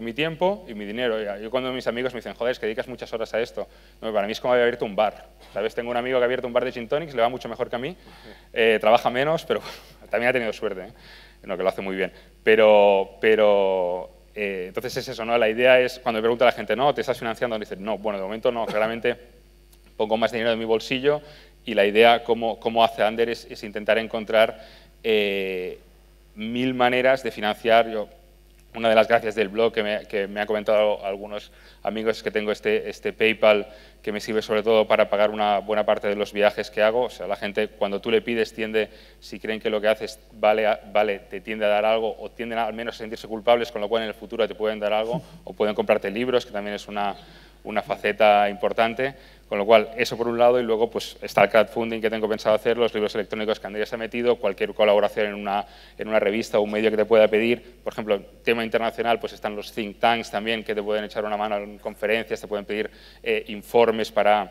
S4: mi tiempo y mi dinero. Yo cuando mis amigos me dicen, joder, es que dedicas muchas horas a esto, no, para mí es como haber abierto un bar, ¿sabes? Tengo un amigo que ha abierto un bar de gin tonics, le va mucho mejor que a mí, trabaja menos, pero también ha tenido suerte, no, que lo hace muy bien, pero entonces es eso, ¿no? La idea es, cuando me pregunta la gente, ¿no? ¿Te estás financiando? Y dicen, no, bueno, de momento no, claramente pongo más dinero de mi bolsillo y la idea, como hace Ander, es intentar encontrar 1000 maneras de financiar. Una de las gracias del blog que me han comentado algunos amigos es que tengo este PayPal que me sirve sobre todo para pagar una buena parte de los viajes que hago. O sea, la gente cuando tú le pides tiende, si creen que lo que haces vale, te tiende a dar algo o tienden al menos a sentirse culpables, con lo cual en el futuro te pueden dar algo o pueden comprarte libros, que también es una faceta importante. Con lo cual, eso por un lado, y luego pues está el crowdfunding que tengo pensado hacer, los libros electrónicos que Andrés ha metido, cualquier colaboración en una revista o un medio que te pueda pedir. Por ejemplo, tema internacional, pues están los think tanks también que te pueden echar una mano en conferencias, te pueden pedir informes para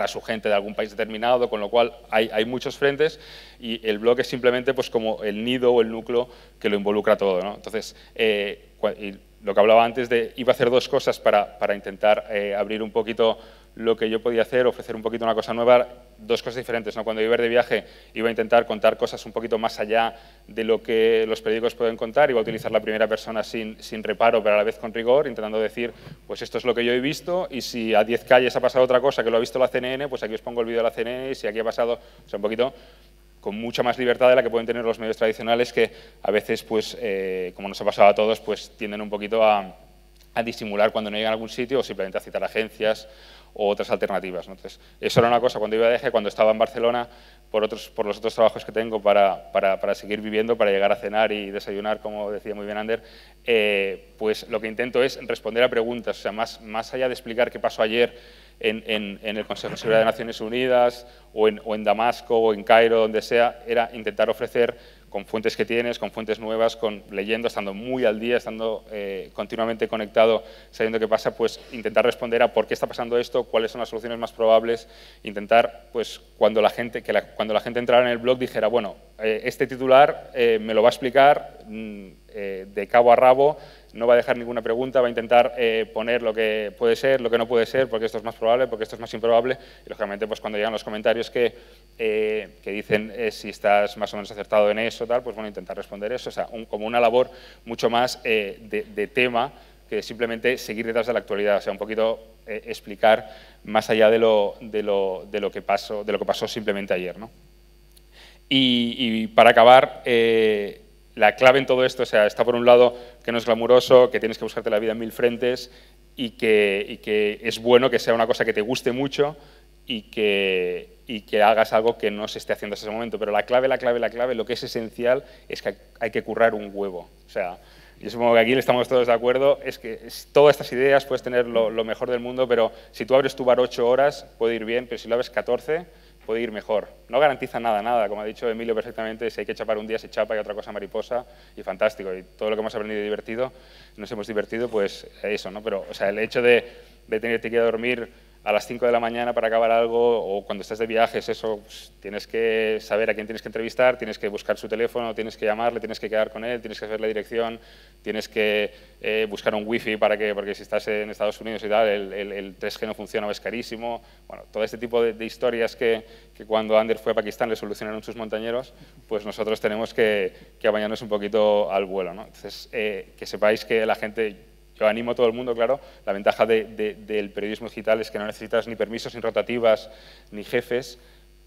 S4: su gente de algún país determinado, con lo cual hay muchos frentes y el blog es simplemente pues como el nido o el núcleo que lo involucra todo, ¿no? Entonces, y lo que hablaba antes de, iba a hacer 2 cosas para intentar abrir un poquito lo que yo podía hacer, ofrecer un poquito una cosa nueva, 2 cosas diferentes, ¿no? Cuando iba a ir de viaje iba a intentar contar cosas un poquito más allá de lo que los periódicos pueden contar, iba a utilizar la primera persona sin reparo, pero a la vez con rigor, intentando decir, pues esto es lo que yo he visto y si a 10 calles ha pasado otra cosa que lo ha visto la CNN, pues aquí os pongo el vídeo de la CNN y si aquí ha pasado, o sea, un poquito con mucha más libertad de la que pueden tener los medios tradicionales que a veces, pues, como nos ha pasado a todos, pues tienden un poquito a a disimular cuando no llegan a algún sitio o simplemente a citar agencias o otras alternativas, ¿no? Entonces, eso era una cosa cuando iba de eje, cuando estaba en Barcelona, por los otros trabajos que tengo para seguir viviendo, para llegar a cenar y desayunar, como decía muy bien Ander, pues lo que intento es responder a preguntas, o sea, más allá de explicar qué pasó ayer en el Consejo de Seguridad de Naciones Unidas o en Damasco o en Cairo, donde sea, era intentar ofrecer con fuentes que tienes, con fuentes nuevas, leyendo, estando muy al día, estando continuamente conectado, sabiendo qué pasa, pues intentar responder a por qué está pasando esto, cuáles son las soluciones más probables, intentar, pues cuando la gente entrara en el blog dijera, bueno, este titular me lo va a explicar de cabo a rabo, no va a dejar ninguna pregunta, va a intentar poner lo que puede ser, lo que no puede ser, porque esto es más probable, porque esto es más improbable, y lógicamente pues cuando llegan los comentarios que dicen si estás más o menos acertado en eso, tal, pues bueno, intentar responder eso, o sea, como una labor mucho más de tema que simplemente seguir detrás de la actualidad, o sea, un poquito explicar más allá de lo que pasó simplemente ayer, ¿no? Y para acabar, la clave en todo esto, o sea, está por un lado que no es glamuroso, que tienes que buscarte la vida en 1000 frentes y que es bueno que sea una cosa que te guste mucho y que hagas algo que no se esté haciendo hasta ese momento. Pero la clave, lo que es esencial es que hay que currar un huevo. O sea, yo supongo que aquí estamos todos de acuerdo, es que todas estas ideas puedes tener lo mejor del mundo, pero si tú abres tu bar 8 horas puede ir bien, pero si lo abres 14 puede ir mejor. No garantiza nada, como ha dicho Emilio perfectamente, si hay que chapar un día se chapa y otra cosa mariposa y fantástico. Y todo lo que hemos aprendido y divertido, nos hemos divertido, pues eso, ¿no? Pero, o sea, el hecho de tenerte que ir a dormir a las 5 de la mañana para acabar algo, o cuando estás de viajes, eso, pues, tienes que saber a quién tienes que entrevistar, tienes que buscar su teléfono, tienes que llamarle, tienes que quedar con él, tienes que saber la dirección, tienes que buscar un wifi porque si estás en Estados Unidos y tal, el 3G no funciona o es carísimo. Bueno, todo este tipo de historias que cuando Ander fue a Pakistán le solucionaron sus montañeros, pues nosotros tenemos que apañarnos un poquito al vuelo, ¿no? Entonces, que sepáis que la gente... Yo animo a todo el mundo, claro, la ventaja del periodismo digital es que no necesitas ni permisos, ni rotativas, ni jefes,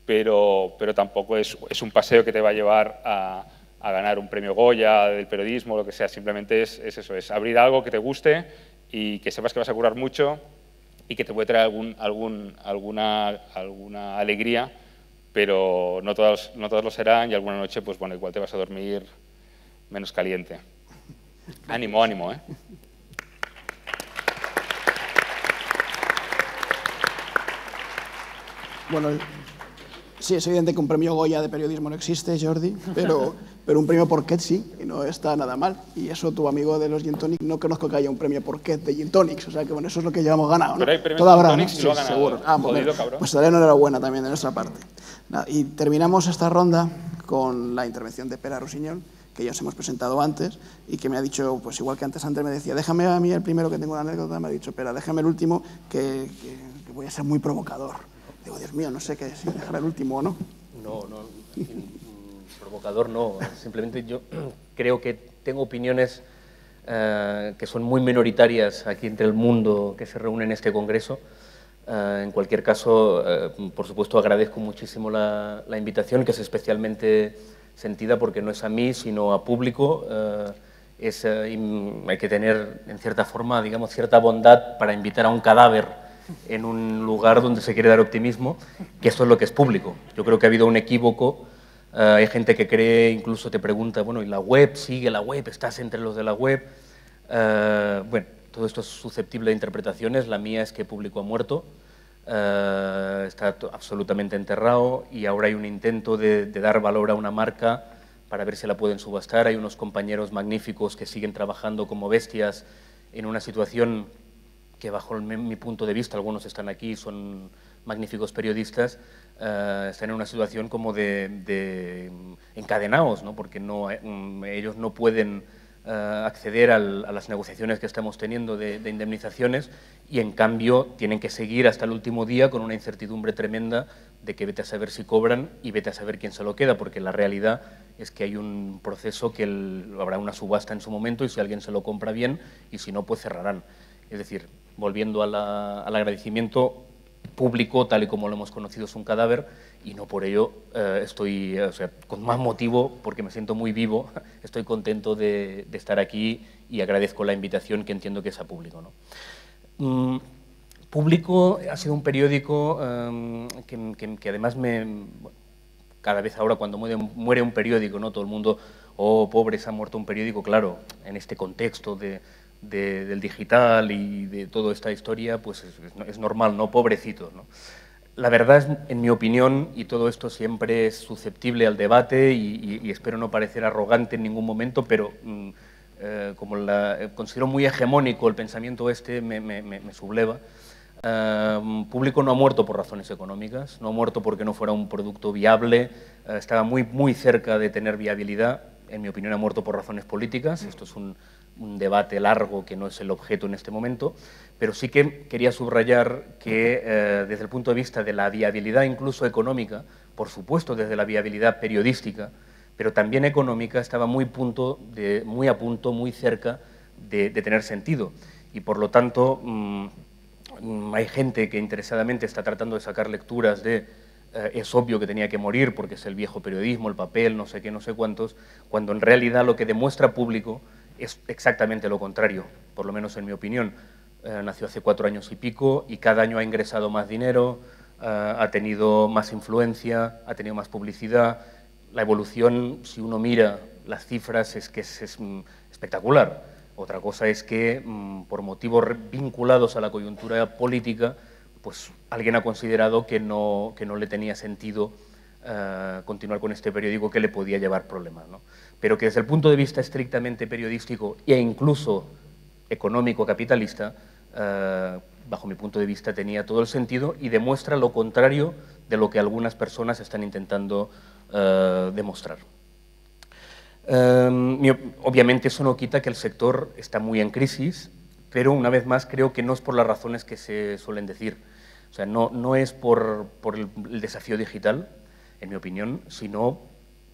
S4: pero tampoco es un paseo que te va a llevar a ganar un premio Goya del periodismo, lo que sea. Simplemente es eso, es abrir algo que te guste y que sepas que vas a curar mucho y que te puede traer alguna alegría, pero no todos lo serán y alguna noche, pues bueno, igual te vas a dormir menos caliente. Ánimo, ánimo, ¿eh?
S1: Bueno, sí, es evidente que un premio Goya de periodismo no existe, Jordi, pero un premio Porquet sí, y no está nada mal. Y eso, tu amigo de los Gin Tonic, no conozco que haya un premio Porquet de Gin Tonics, o sea que bueno, eso es lo que llevamos ganado, ¿no?
S4: Pero hay premios
S1: Todo habrá,
S4: Gin Tonics,
S1: ¿no?
S4: y lo ha
S1: Sí,
S4: ganado,
S1: seguro. Ah,
S4: jodido, cabrón.
S1: pues daré enhorabuena también de nuestra parte. Nada, y terminamos esta ronda con la intervención de Pere Rossinyol, que ya os hemos presentado antes, y que me ha dicho, pues igual que antes me decía, déjame a mí el primero que tengo una anécdota, me ha dicho, Pere, déjame el último, que voy a ser muy provocador. Digo, Dios mío, no sé qué, si dejar el último o no.
S5: No, provocador no. Simplemente yo creo que tengo opiniones que son muy minoritarias aquí entre el mundo que se reúne en este congreso. En cualquier caso, por supuesto, agradezco muchísimo la invitación, que es especialmente sentida porque no es a mí, sino a público. Hay que tener, en cierta forma, digamos, cierta bondad para invitar a un cadáver en un lugar donde se quiere dar optimismo, que esto es lo que es público. Yo creo que ha habido un equívoco. Hay gente que cree, incluso te pregunta, bueno, ¿y la web? ¿Sigue la web? ¿Estás entre los de la web? Bueno, todo esto es susceptible de interpretaciones. La mía es que público ha muerto, está absolutamente enterrado y ahora hay un intento de dar valor a una marca para ver si la pueden subastar. Hay unos compañeros magníficos que siguen trabajando como bestias en una situación que bajo mi punto de vista, algunos están aquí, son magníficos periodistas, están en una situación como de encadenados, ¿no? Porque ellos no pueden acceder a las negociaciones que estamos teniendo de indemnizaciones y en cambio tienen que seguir hasta el último día con una incertidumbre tremenda de que vete a saber si cobran y vete a saber quién se lo queda, porque la realidad es que hay un proceso que habrá una subasta en su momento y si alguien se lo compra bien y si no, pues cerrarán. Es decir, volviendo al agradecimiento, Público, tal y como lo hemos conocido, es un cadáver y no por ello estoy, o sea, con más motivo, porque me siento muy vivo, estoy contento de estar aquí y agradezco la invitación que entiendo que es a Público, ¿no? Público ha sido un periódico que además cada vez ahora cuando muere un periódico, ¿no? Todo el mundo, oh, pobre, se ha muerto un periódico, claro, en este contexto del digital y de toda esta historia, pues es normal, ¿no? Pobrecito, ¿no? La verdad es, en mi opinión, y todo esto siempre es susceptible al debate y espero no parecer arrogante en ningún momento, pero como considero muy hegemónico el pensamiento me subleva. Público no ha muerto por razones económicas, no ha muerto porque no fuera un producto viable, estaba muy cerca de tener viabilidad, en mi opinión ha muerto por razones políticas, esto es un debate largo que no es el objeto en este momento, pero sí que quería subrayar que desde el punto de vista de la viabilidad incluso económica, por supuesto desde la viabilidad periodística, pero también económica, estaba muy a punto, muy cerca de tener sentido. Y por lo tanto, hay gente que interesadamente está tratando de sacar lecturas de es obvio que tenía que morir porque es el viejo periodismo, el papel, no sé qué, no sé cuántos, cuando en realidad lo que demuestra Público es exactamente lo contrario, por lo menos en mi opinión. Nació hace 4 años y pico y cada año ha ingresado más dinero, ha tenido más influencia, ha tenido más publicidad. La evolución, si uno mira las cifras, es que es espectacular. Otra cosa es que, por motivos vinculados a la coyuntura política, pues alguien ha considerado que no le tenía sentido continuar con este periódico, que le podía llevar problemas, ¿no? Pero que desde el punto de vista estrictamente periodístico e incluso económico-capitalista, bajo mi punto de vista tenía todo el sentido y demuestra lo contrario de lo que algunas personas están intentando demostrar. Obviamente eso no quita que el sector está muy en crisis, pero una vez más creo que no es por las razones que se suelen decir. O sea, no es por el desafío digital, en mi opinión, sino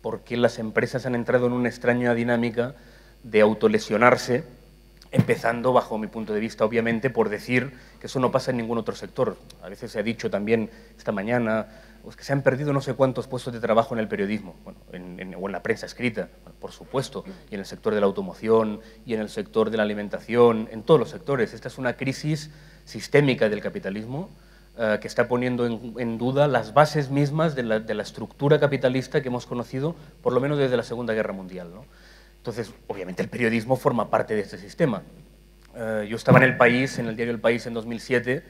S5: porque las empresas han entrado en una extraña dinámica de autolesionarse, empezando, bajo mi punto de vista, obviamente, por decir que eso no pasa en ningún otro sector. A veces se ha dicho también esta mañana pues que se han perdido no sé cuántos puestos de trabajo en el periodismo, bueno, o en la prensa escrita, bueno, por supuesto, y en el sector de la automoción, y en el sector de la alimentación, en todos los sectores. Esta es una crisis sistémica del capitalismo que está poniendo en duda las bases mismas de la estructura capitalista que hemos conocido, por lo menos desde la Segunda Guerra Mundial, ¿no? Entonces, obviamente, el periodismo forma parte de este sistema. Yo estaba en El País, en el diario El País en 2007,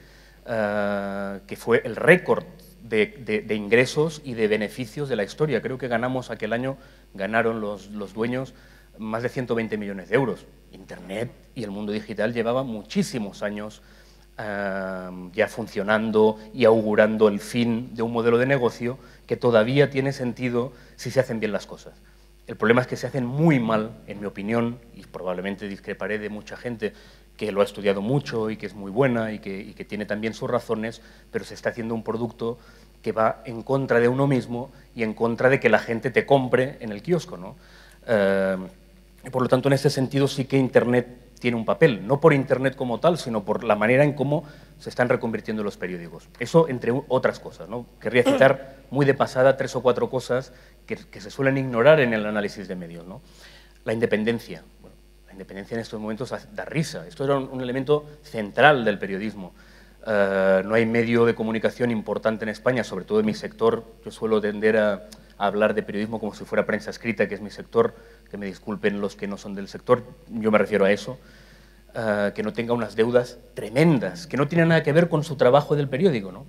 S5: que fue el récord de ingresos y de beneficios de la historia. Creo que ganamos aquel año, ganaron los dueños más de 120 millones de euros. Internet y el mundo digital llevaba muchísimos años ya funcionando y augurando el fin de un modelo de negocio que todavía tiene sentido si se hacen bien las cosas. El problema es que se hacen muy mal, en mi opinión, y probablemente discreparé de mucha gente que lo ha estudiado mucho y que es muy buena y que tiene también sus razones, pero se está haciendo un producto que va en contra de uno mismo y en contra de que la gente te compre en el kiosco, ¿no? Y por lo tanto, en ese sentido sí que Internet tiene un papel, no por Internet como tal, sino por la manera en cómo se están reconvirtiendo los periódicos. Eso entre otras cosas, ¿no? Querría citar muy de pasada 3 o 4 cosas que se suelen ignorar en el análisis de medios, ¿no? La independencia. Bueno, la independencia en estos momentos da risa. Esto era un elemento central del periodismo. No hay medio de comunicación importante en España, sobre todo en mi sector. Yo suelo tender a hablar de periodismo como si fuera prensa escrita, que es mi sector, que me disculpen los que no son del sector, yo me refiero a eso, que no tenga unas deudas tremendas, que no tienen nada que ver con su trabajo del periódico, ¿no?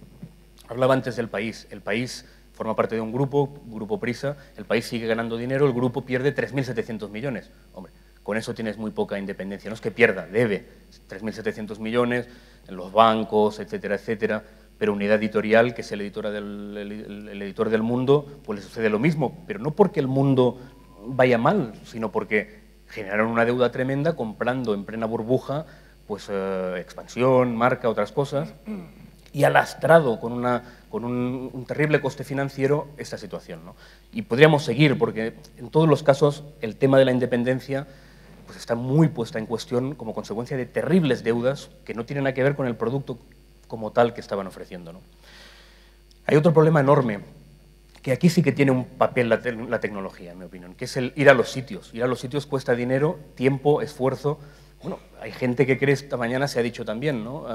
S5: Hablaba antes del País. El País forma parte de un Grupo Prisa, el País sigue ganando dinero, el grupo pierde 3.700 millones. Hombre, con eso tienes muy poca independencia. No es que pierda, debe 3.700 millones en los bancos, etcétera, etcétera, pero Unidad Editorial, que es el editor del Mundo, pues le sucede lo mismo, pero no porque el Mundo vaya mal, sino porque generaron una deuda tremenda comprando en plena burbuja pues Expansión, Marca, otras cosas, y ha lastrado con un terrible coste financiero esta situación, ¿no? Y podríamos seguir, porque en todos los casos el tema de la independencia pues está muy puesta en cuestión como consecuencia de terribles deudas que no tienen nada que ver con el producto como tal que estaban ofreciendo, ¿no? Hay otro problema enorme, que aquí sí que tiene un papel la tecnología, en mi opinión, que es el ir a los sitios. Ir a los sitios cuesta dinero, tiempo, esfuerzo. Bueno, hay gente que cree, esta mañana se ha dicho también, ¿no?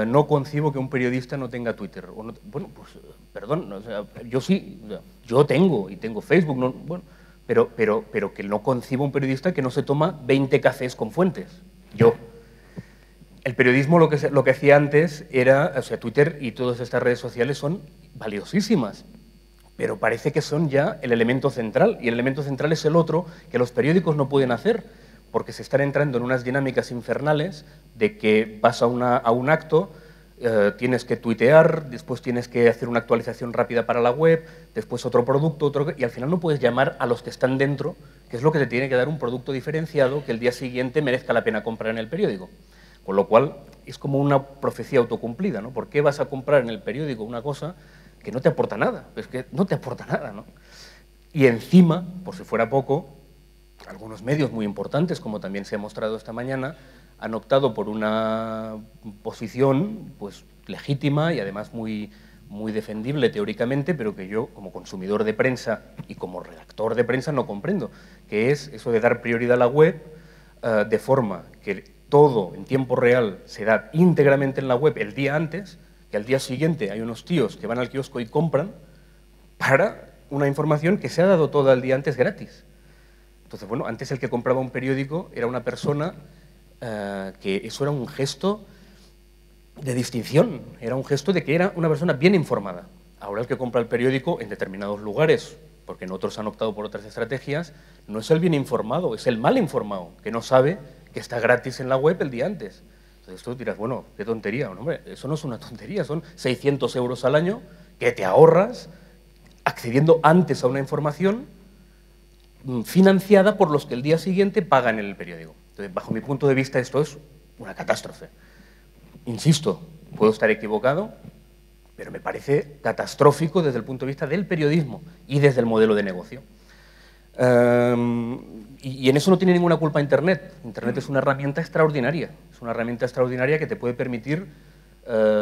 S5: No concibo que un periodista no tenga Twitter. O no, bueno, pues, perdón, o sea, yo sí, yo tengo, y tengo Facebook, no, bueno, pero que no concibo un periodista que no se toma 20 cafés con fuentes. Yo. El periodismo lo que hacía antes era, o sea, Twitter y todas estas redes sociales son valiosísimas, pero parece que son ya el elemento central, y el elemento central es el otro que los periódicos no pueden hacer, porque se están entrando en unas dinámicas infernales de que vas a un acto, tienes que tuitear, después tienes que hacer una actualización rápida para la web, después otro producto, y al final no puedes llamar a los que están dentro, que es lo que te tiene que dar un producto diferenciado que el día siguiente merezca la pena comprar en el periódico. Con lo cual, es como una profecía autocumplida, ¿no? ¿Por qué vas a comprar en el periódico una cosa que no te aporta nada? Es que no te aporta nada, ¿no? Y encima, por si fuera poco, algunos medios muy importantes, como también se ha mostrado esta mañana, han optado por una posición pues, legítima y además muy defendible teóricamente, pero que yo, como consumidor de prensa y como redactor de prensa, no comprendo, que es eso de dar prioridad a la web de forma que todo en tiempo real se da íntegramente en la web el día antes, que al día siguiente hay unos tíos que van al kiosco y compran para una información que se ha dado toda el día antes gratis. Entonces, bueno, antes el que compraba un periódico era una persona que eso era un gesto de distinción, era un gesto de que era una persona bien informada. Ahora el que compra el periódico en determinados lugares, porque en otros han optado por otras estrategias, no es el bien informado, es el mal informado, que no sabe que está gratis en la web el día antes. Entonces tú dirás, bueno, qué tontería. No, hombre, eso no es una tontería, son 600 euros al año que te ahorras accediendo antes a una información financiada por los que el día siguiente pagan en el periódico. Entonces, bajo mi punto de vista, esto es una catástrofe. Insisto, puedo estar equivocado, pero me parece catastrófico desde el punto de vista del periodismo y desde el modelo de negocio. Y en eso no tiene ninguna culpa Internet. Internet es una herramienta extraordinaria, que te puede permitir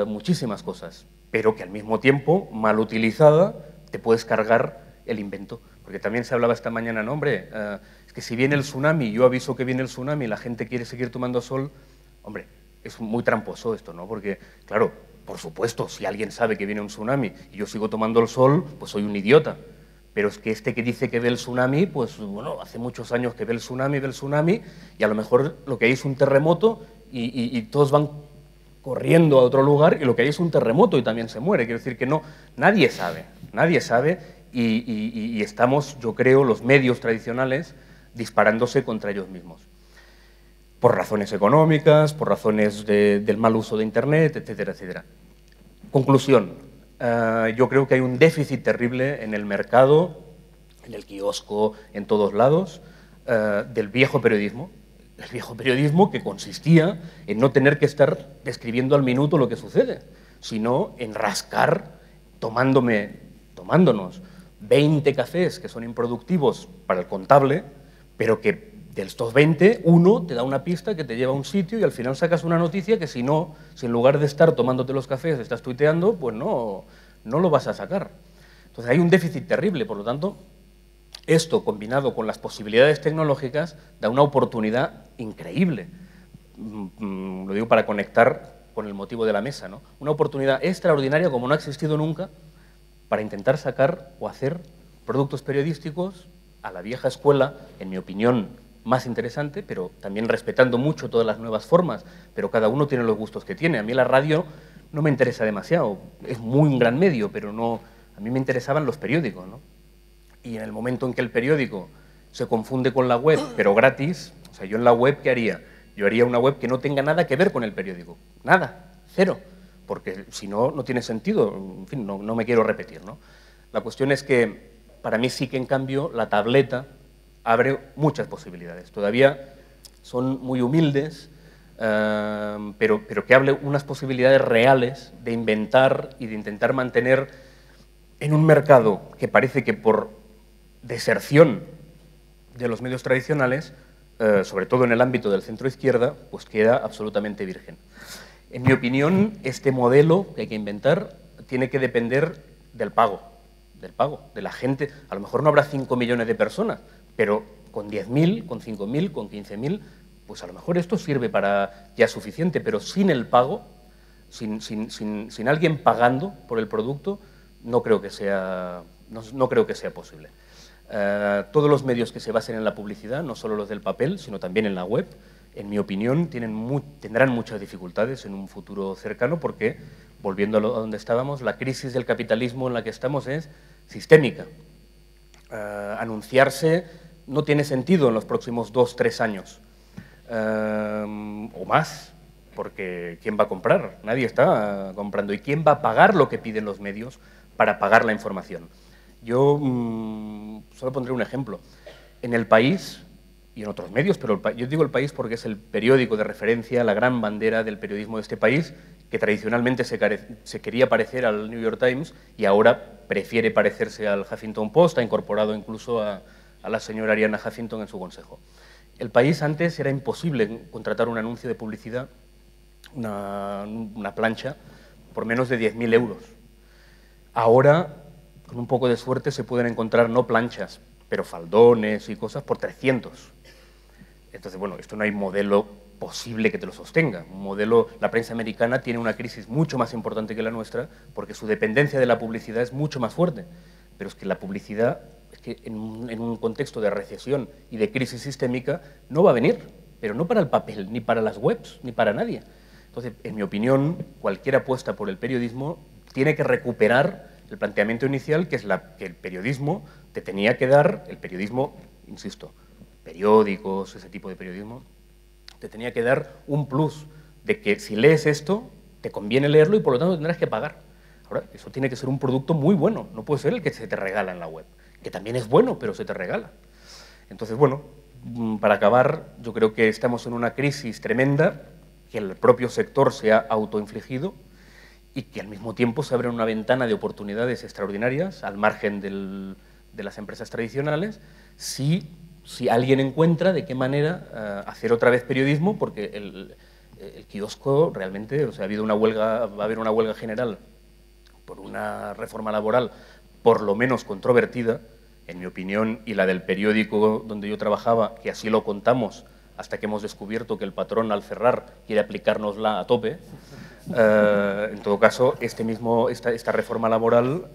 S5: muchísimas cosas, pero que al mismo tiempo, mal utilizada, te puedes cargar el invento. Porque también se hablaba esta mañana, no, hombre, es que si viene el tsunami, yo aviso que viene el tsunami y la gente quiere seguir tomando sol, hombre, es muy tramposo esto, ¿no? Porque, claro, por supuesto, si alguien sabe que viene un tsunami y yo sigo tomando el sol, pues soy un idiota. Pero es que este que dice que ve el tsunami, pues bueno, hace muchos años que ve el tsunami, y a lo mejor lo que hay es un terremoto y todos van corriendo a otro lugar y lo que hay es un terremoto y también se muere. Quiero decir que no, nadie sabe y estamos, yo creo, los medios tradicionales disparándose contra ellos mismos. Por razones económicas, por razones del mal uso de Internet, etcétera, etcétera. Conclusión. Yo creo que hay un déficit terrible en el mercado, en el kiosco, en todos lados, del viejo periodismo. El viejo periodismo que consistía en no tener que estar describiendo al minuto lo que sucede, sino en rascar, tomándonos 20 cafés que son improductivos para el contable, pero que de estos 20, uno te da una pista que te lleva a un sitio y al final sacas una noticia que si en lugar de estar tomándote los cafés estás tuiteando, pues no lo vas a sacar. Entonces hay un déficit terrible, por lo tanto, esto combinado con las posibilidades tecnológicas da una oportunidad increíble. Lo digo para conectar con el motivo de la mesa, ¿no? Una oportunidad extraordinaria como no ha existido nunca para intentar sacar o hacer productos periodísticos a la vieja escuela, en mi opinión, más interesante, pero también respetando mucho todas las nuevas formas, pero cada uno tiene los gustos que tiene. A mí la radio no me interesa demasiado, es muy un gran medio, pero no, a mí me interesaban los periódicos, ¿no? Y en el momento en que el periódico se confunde con la web, pero gratis, o sea, yo en la web, ¿qué haría? Yo haría una web que no tenga nada que ver con el periódico, nada, cero, porque si no, no tiene sentido, en fin, no me quiero repetir, ¿no? La cuestión es que para mí sí que, en cambio, la tableta abre muchas posibilidades. Todavía son muy humildes, pero que hable unas posibilidades reales de inventar y de intentar mantener en un mercado que parece que por deserción de los medios tradicionales, sobre todo en el ámbito del centro-izquierda, pues queda absolutamente virgen. En mi opinión, este modelo que hay que inventar tiene que depender del pago, de la gente. A lo mejor no habrá 5 millones de personas, pero con 10.000, con 5.000, con 15.000, pues a lo mejor esto sirve para ya suficiente, pero sin el pago, sin alguien pagando por el producto, no creo que sea posible. Todos los medios que se basen en la publicidad, no solo los del papel, sino también en la web, en mi opinión, tendrán muchas dificultades en un futuro cercano porque, volviendo a donde estábamos, la crisis del capitalismo en la que estamos es sistémica. Anunciarse no tiene sentido en los próximos 2-3 años o más, porque ¿quién va a comprar? Nadie está comprando. ¿Y quién va a pagar lo que piden los medios para pagar la información? Yo solo pondré un ejemplo. En El País y en otros medios, pero yo digo El País porque es el periódico de referencia, la gran bandera del periodismo de este país, que tradicionalmente se quería parecer al New York Times y ahora prefiere parecerse al Huffington Post, ha incorporado incluso a la señora Arianna Huffington en su consejo. El País antes era imposible contratar un anuncio de publicidad, una plancha, por menos de 10.000 euros. Ahora, con un poco de suerte, se pueden encontrar no planchas, pero faldones y cosas por 300. Entonces, bueno, esto no hay modelo posible que te lo sostenga. La prensa americana tiene una crisis mucho más importante que la nuestra porque su dependencia de la publicidad es mucho más fuerte. Pero es que la publicidad, en un contexto de recesión y de crisis sistémica, no va a venir, pero no para el papel, ni para las webs, ni para nadie. Entonces, en mi opinión, cualquier apuesta por el periodismo tiene que recuperar el planteamiento inicial, que es que el periodismo te tenía que dar, el periodismo, insisto, periódicos, ese tipo de periodismo, te tenía que dar un plus de que si lees esto, te conviene leerlo y por lo tanto tendrás que pagar. Ahora, eso tiene que ser un producto muy bueno, no puede ser el que se te regala en la web, que también es bueno, pero se te regala. Entonces, bueno, para acabar, yo creo que estamos en una crisis tremenda, que el propio sector se ha autoinfligido y que al mismo tiempo se abre una ventana de oportunidades extraordinarias al margen de las empresas tradicionales si alguien encuentra de qué manera hacer otra vez periodismo, porque el kiosco realmente, o sea, va a haber una huelga general por una reforma laboral por lo menos controvertida, en mi opinión, y la del periódico donde yo trabajaba, que así lo contamos hasta que hemos descubierto que el patrón al cerrar quiere aplicárnosla a tope. En todo caso, esta reforma laboral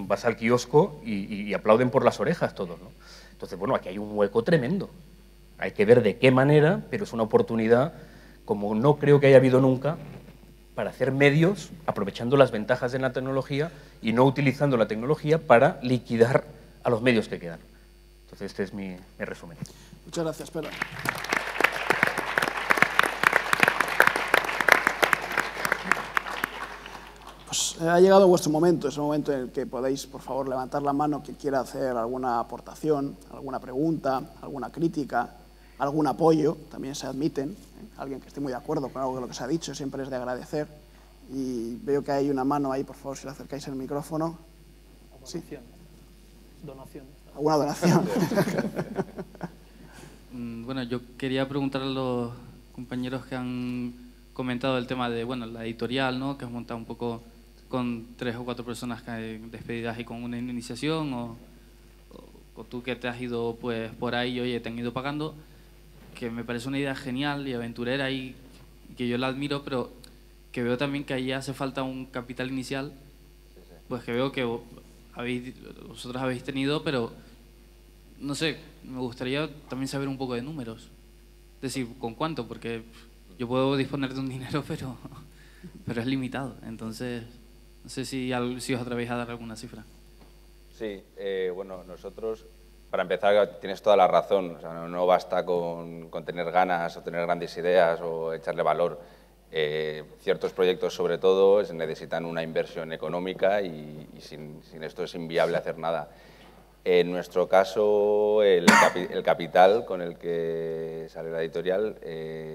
S5: vas al kiosco y aplauden por las orejas todos, ¿no? Entonces, bueno, aquí hay un hueco tremendo. Hay que ver de qué manera, pero es una oportunidad como no creo que haya habido nunca para hacer medios aprovechando las ventajas de la tecnología y no utilizando la tecnología para liquidar a los medios que quedan. Entonces, este es mi resumen.
S1: Muchas gracias, Pera. Pues ha llegado vuestro momento, es el momento en el que podéis, por favor, levantar la mano quien quiera hacer alguna aportación, alguna pregunta, alguna crítica, algún apoyo, también se admiten. Alguien que esté muy de acuerdo con algo de lo que se ha dicho siempre es de agradecer. Y veo que hay una mano ahí, por favor, si le acercáis el micrófono. ¿Sí?
S2: Donación.
S1: ¿Alguna donación?
S6: Bueno, yo quería preguntar a los compañeros que han comentado el tema de, bueno, la editorial, ¿no? Que has montado un poco con 3 o 4 personas despedidas y con una iniciación, o tú que te has ido pues por ahí y oye, te han ido pagando, que me parece una idea genial y aventurera y que yo la admiro, pero que veo también que ahí hace falta un capital inicial, pues que veo que vosotros habéis tenido, pero no sé, me gustaría también saber un poco de números. Es decir, ¿con cuánto? Porque yo puedo disponer de un dinero, pero es limitado. Entonces, no sé si os atrevéis a dar alguna cifra.
S3: Sí, bueno, nosotros, para empezar, tienes toda la razón. O sea, no basta con tener ganas o tener grandes ideas o echarle valor. Ciertos proyectos, sobre todo, necesitan una inversión económica y sin esto es inviable hacer nada. En nuestro caso, el capital con el que sale la editorial,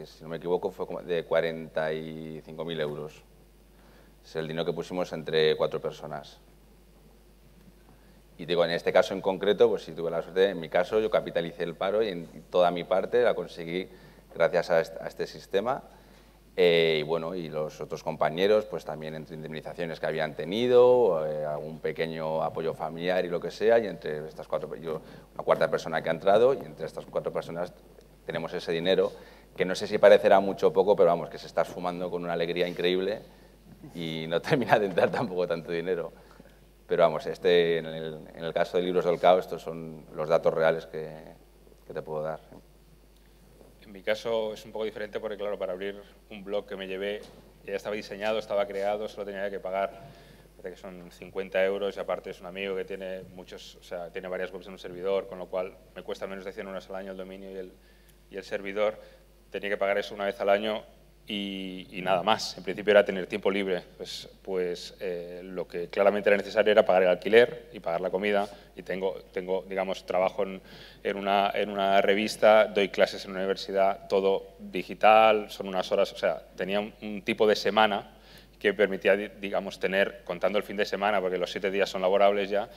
S3: si no me equivoco, fue de 45.000 euros. Es el dinero que pusimos entre 4 personas. Y digo, en este caso en concreto, pues si tuve la suerte, en mi caso yo capitalicé el paro y en toda mi parte la conseguí gracias a este sistema. Y bueno, y los otros compañeros, pues también entre indemnizaciones que habían tenido, algún pequeño apoyo familiar y lo que sea, y entre estas 4, yo, una cuarta persona que ha entrado, y entre estas 4 personas tenemos ese dinero, que no sé si parecerá mucho o poco, pero vamos, que se está esfumando con una alegría increíble y no termina de entrar tampoco tanto dinero. Pero vamos, en el caso de Libros del Cao, estos son los datos reales que te puedo dar.
S4: En mi caso es un poco diferente porque, claro, para abrir un blog que me llevé, ya estaba diseñado, estaba creado, solo tenía que pagar, parece que son 50 euros, y aparte es un amigo que tiene muchos, o sea, tiene varias webs en un servidor, con lo cual me cuesta menos de 100 euros al año el dominio y el servidor. Tenía que pagar eso una vez al año y nada más. En principio era tener tiempo libre, pues lo que claramente era necesario era pagar el alquiler y pagar la comida, y tengo digamos, trabajo en una revista, doy clases en una universidad, todo digital, son unas horas, o sea, tenía un tipo de semana que permitía, digamos, tener, contando el fin de semana, porque los 7 días son laborables ya,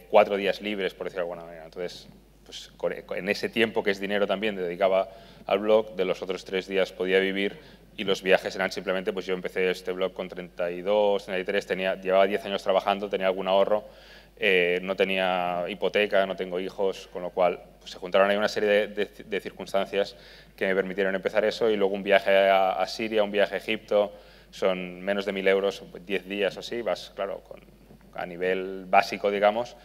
S4: 4 días libres, por decirlo de alguna manera. Entonces, pues, en ese tiempo, que es dinero también, dedicaba al blog, de los otros 3 días podía vivir, y los viajes eran simplemente, pues yo empecé este blog con 32, 33, llevaba 10 años trabajando, tenía algún ahorro, no tenía hipoteca, no tengo hijos, con lo cual pues, se juntaron ahí una serie de circunstancias que me permitieron empezar eso, y luego un viaje a Siria, un viaje a Egipto, son menos de 1.000 euros, 10 días o así, vas, claro, a nivel básico, digamos,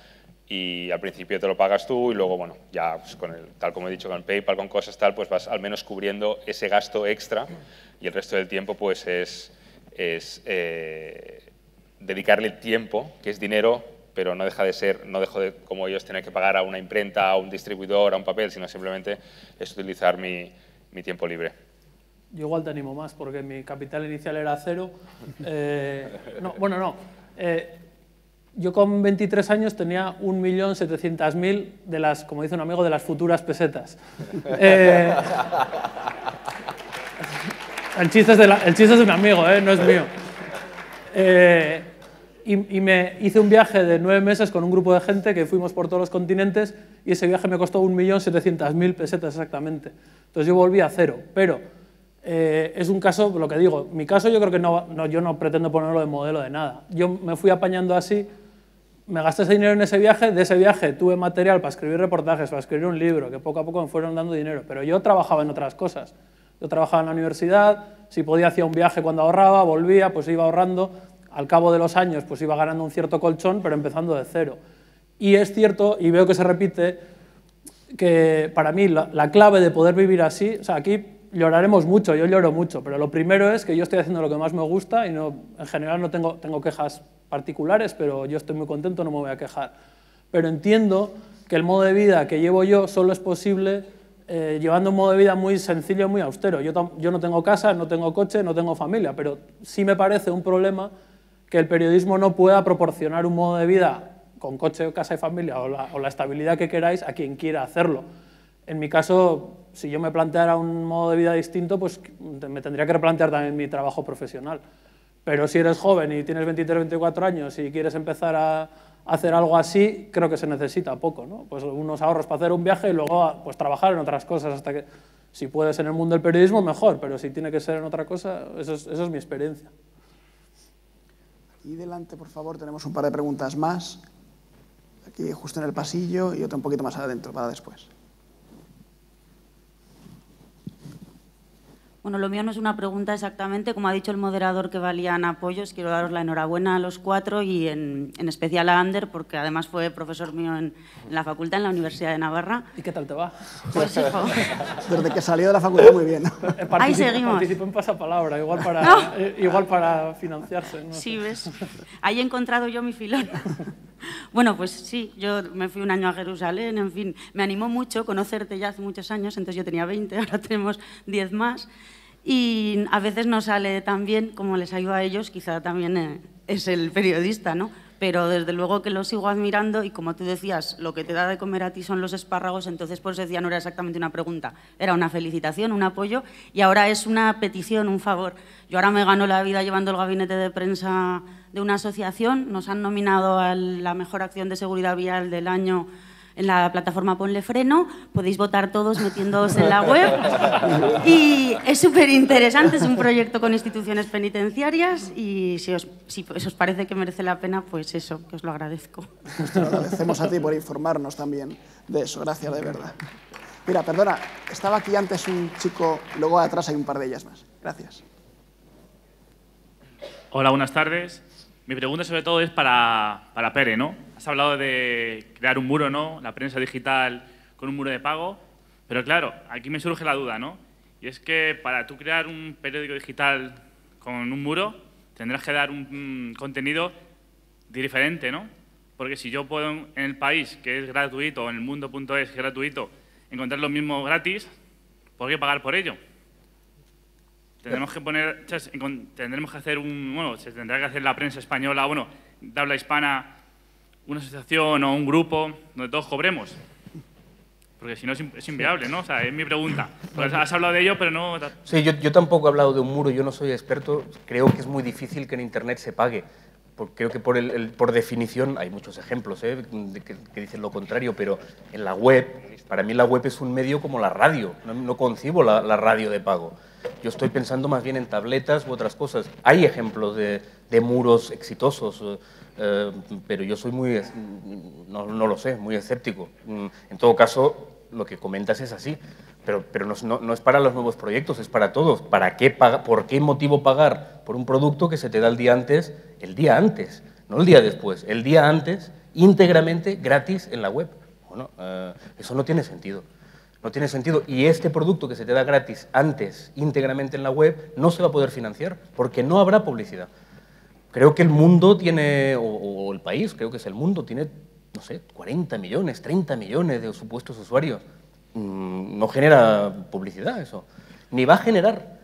S4: y al principio te lo pagas tú, y luego, bueno, ya pues tal como he dicho, con PayPal, con cosas tal, pues vas al menos cubriendo ese gasto extra, y el resto del tiempo pues es dedicarle tiempo, que es dinero, pero no deja de ser, no dejo de, como ellos, tener que pagar a una imprenta, a un distribuidor, a un papel, sino simplemente es utilizar mi tiempo libre.
S2: Yo igual te animo más, porque mi capital inicial era 0. Yo con 23 años tenía 1.700.000 de las, como dice un amigo, de las futuras pesetas. El chiste es de un amigo, no es mío. Y me hice un viaje de 9 meses con un grupo de gente que fuimos por todos los continentes, y ese viaje me costó 1.700.000 pesetas exactamente. Entonces yo volví a 0, pero es un caso, lo que digo, mi caso yo creo que yo no pretendo ponerlo de modelo de nada. Yo me fui apañando así, me gasté ese dinero en ese viaje, de ese viaje tuve material para escribir reportajes, para escribir un libro, que poco a poco me fueron dando dinero, pero yo trabajaba en otras cosas. Yo trabajaba en la universidad, si podía hacía un viaje cuando ahorraba, volvía, pues iba ahorrando, al cabo de los años pues iba ganando un cierto colchón, pero empezando de 0. Y es cierto, y veo que se repite, que para mí la clave de poder vivir así, o sea, aquí lloraremos mucho, yo lloro mucho, pero lo primero es que yo estoy haciendo lo que más me gusta, y en general no tengo quejas particulares, pero yo estoy muy contento, no me voy a quejar. Pero entiendo que el modo de vida que llevo yo solo es posible llevando un modo de vida muy sencillo y muy austero. Yo no tengo casa, no tengo coche, no tengo familia, pero sí me parece un problema que el periodismo no pueda proporcionar un modo de vida con coche, casa y familia, o la estabilidad que queráis a quien quiera hacerlo. En mi caso, si yo me planteara un modo de vida distinto, pues me tendría que replantear también mi trabajo profesional. Pero si eres joven y tienes 23, 24 años y quieres empezar a hacer algo así, creo que se necesita poco, ¿no? Pues unos ahorros para hacer un viaje y luego pues, trabajar en otras cosas hasta que, si puedes en el mundo del periodismo, mejor, pero si tiene que ser en otra cosa, eso es mi experiencia.
S1: Aquí delante, por favor, tenemos un par de preguntas más. Aquí justo en el pasillo y otra un poquito más adentro para después.
S7: Bueno, lo mío no es una pregunta exactamente, como ha dicho el moderador que valían apoyos, quiero daros la enhorabuena a los 4 y en especial a Ander, porque además fue profesor mío en la facultad, en la Universidad de Navarra.
S2: ¿Y qué tal te va?
S7: Pues hijo.
S1: Desde que salió de la facultad muy bien.
S7: Ahí seguimos.
S2: Participó en Pasapalabra, igual para financiarse. No
S7: sí,
S2: sé.
S7: ¿ves? Ahí he encontrado yo mi filón. Bueno, pues sí, yo me fui un año a Jerusalén, en fin, me animó mucho conocerte ya hace muchos años, entonces yo tenía 20, ahora tenemos 10 más, y a veces no sale tan bien como les ayuda a ellos, quizá también es el periodista, ¿no? Pero desde luego que lo sigo admirando, y como tú decías, lo que te da de comer a ti son los espárragos, entonces por eso decía, no era exactamente una pregunta, era una felicitación, un apoyo, y ahora es una petición, un favor. Yo ahora me gano la vida llevando el gabinete de prensa de una asociación, nos han nominado a la mejor acción de seguridad vial del año en la plataforma Ponle Freno, podéis votar todos metiéndoos en la web y es súper interesante, es un proyecto con instituciones penitenciarias y si os parece que merece la pena, pues eso, que os lo agradezco.
S1: Pues te lo agradecemos a ti por informarnos también de eso, gracias de verdad. Mira, perdona, estaba aquí antes un chico, luego atrás hay un par de ellas más. Gracias.
S8: Hola, buenas tardes. Mi pregunta sobre todo es para Pere, ¿no? Has hablado de crear un muro, ¿no? La prensa digital con un muro de pago, pero claro, aquí me surge la duda, ¿no? Y es que para tú crear un periódico digital con un muro, tendrás que dar un contenido diferente, ¿no? Porque si yo puedo en El País, que es gratuito, o en elmundo.es, que es gratuito, encontrar lo mismo gratis, ¿por qué pagar por ello? Tendremos que hacer se tendrá que hacer la prensa española, de habla hispana, una asociación o un grupo donde todos cobremos. Porque si no es inviable, ¿no? O sea, es mi pregunta. Pues has hablado de ello, pero no...
S5: Sí, yo tampoco he hablado de un muro, yo no soy experto. Creo que es muy difícil que en Internet se pague. Creo que por definición, hay muchos ejemplos que dicen lo contrario, pero en la web, para mí la web es un medio como la radio. No concibo la radio de pago. Yo estoy pensando más bien en tabletas u otras cosas. Hay ejemplos de muros exitosos, pero yo soy no lo sé, muy escéptico. En todo caso, lo que comentas es así, pero no es para los nuevos proyectos, es para todos. ¿Por qué motivo pagar por un producto que se te da el día antes, no el día después, el día antes, íntegramente gratis en la web? Bueno, eso no tiene sentido. No tiene sentido. Y este producto que se te da gratis antes, íntegramente en la web, no se va a poder financiar porque no habrá publicidad. Creo que el mundo tiene, o el país, creo que es el mundo, tiene, no sé, 40 millones, 30 millones de supuestos usuarios. No genera publicidad eso. Ni va a generar.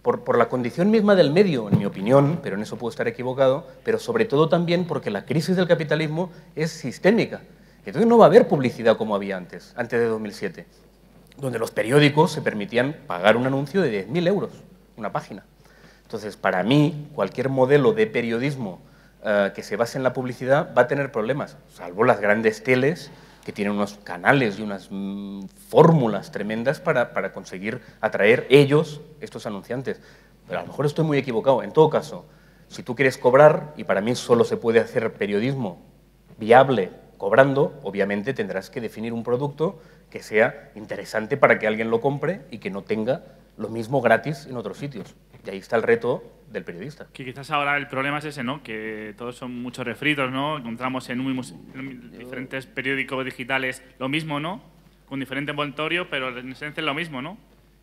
S5: Por la condición misma del medio, en mi opinión, pero en eso puedo estar equivocado, pero sobre todo también porque la crisis del capitalismo es sistémica. Entonces no va a haber publicidad como había antes de 2007, donde los periódicos se permitían pagar un anuncio de 10.000 euros, una página. Entonces, para mí, cualquier modelo de periodismo que se base en la publicidad va a tener problemas, salvo las grandes teles, que tienen unos canales y unas fórmulas tremendas para conseguir atraer ellos, estos anunciantes. Pero a lo mejor estoy muy equivocado. En todo caso, si tú quieres cobrar, y para mí solo se puede hacer periodismo viable cobrando, obviamente tendrás que definir un producto que sea interesante para que alguien lo compre y que no tenga lo mismo gratis en otros sitios. Y ahí está el reto del periodista.
S8: Que quizás ahora el problema es ese, ¿no? Que todos son muchos refritos, ¿no? Encontramos en diferentes periódicos digitales lo mismo, ¿no? Con diferente envoltorio, pero en esencia es lo mismo, ¿no?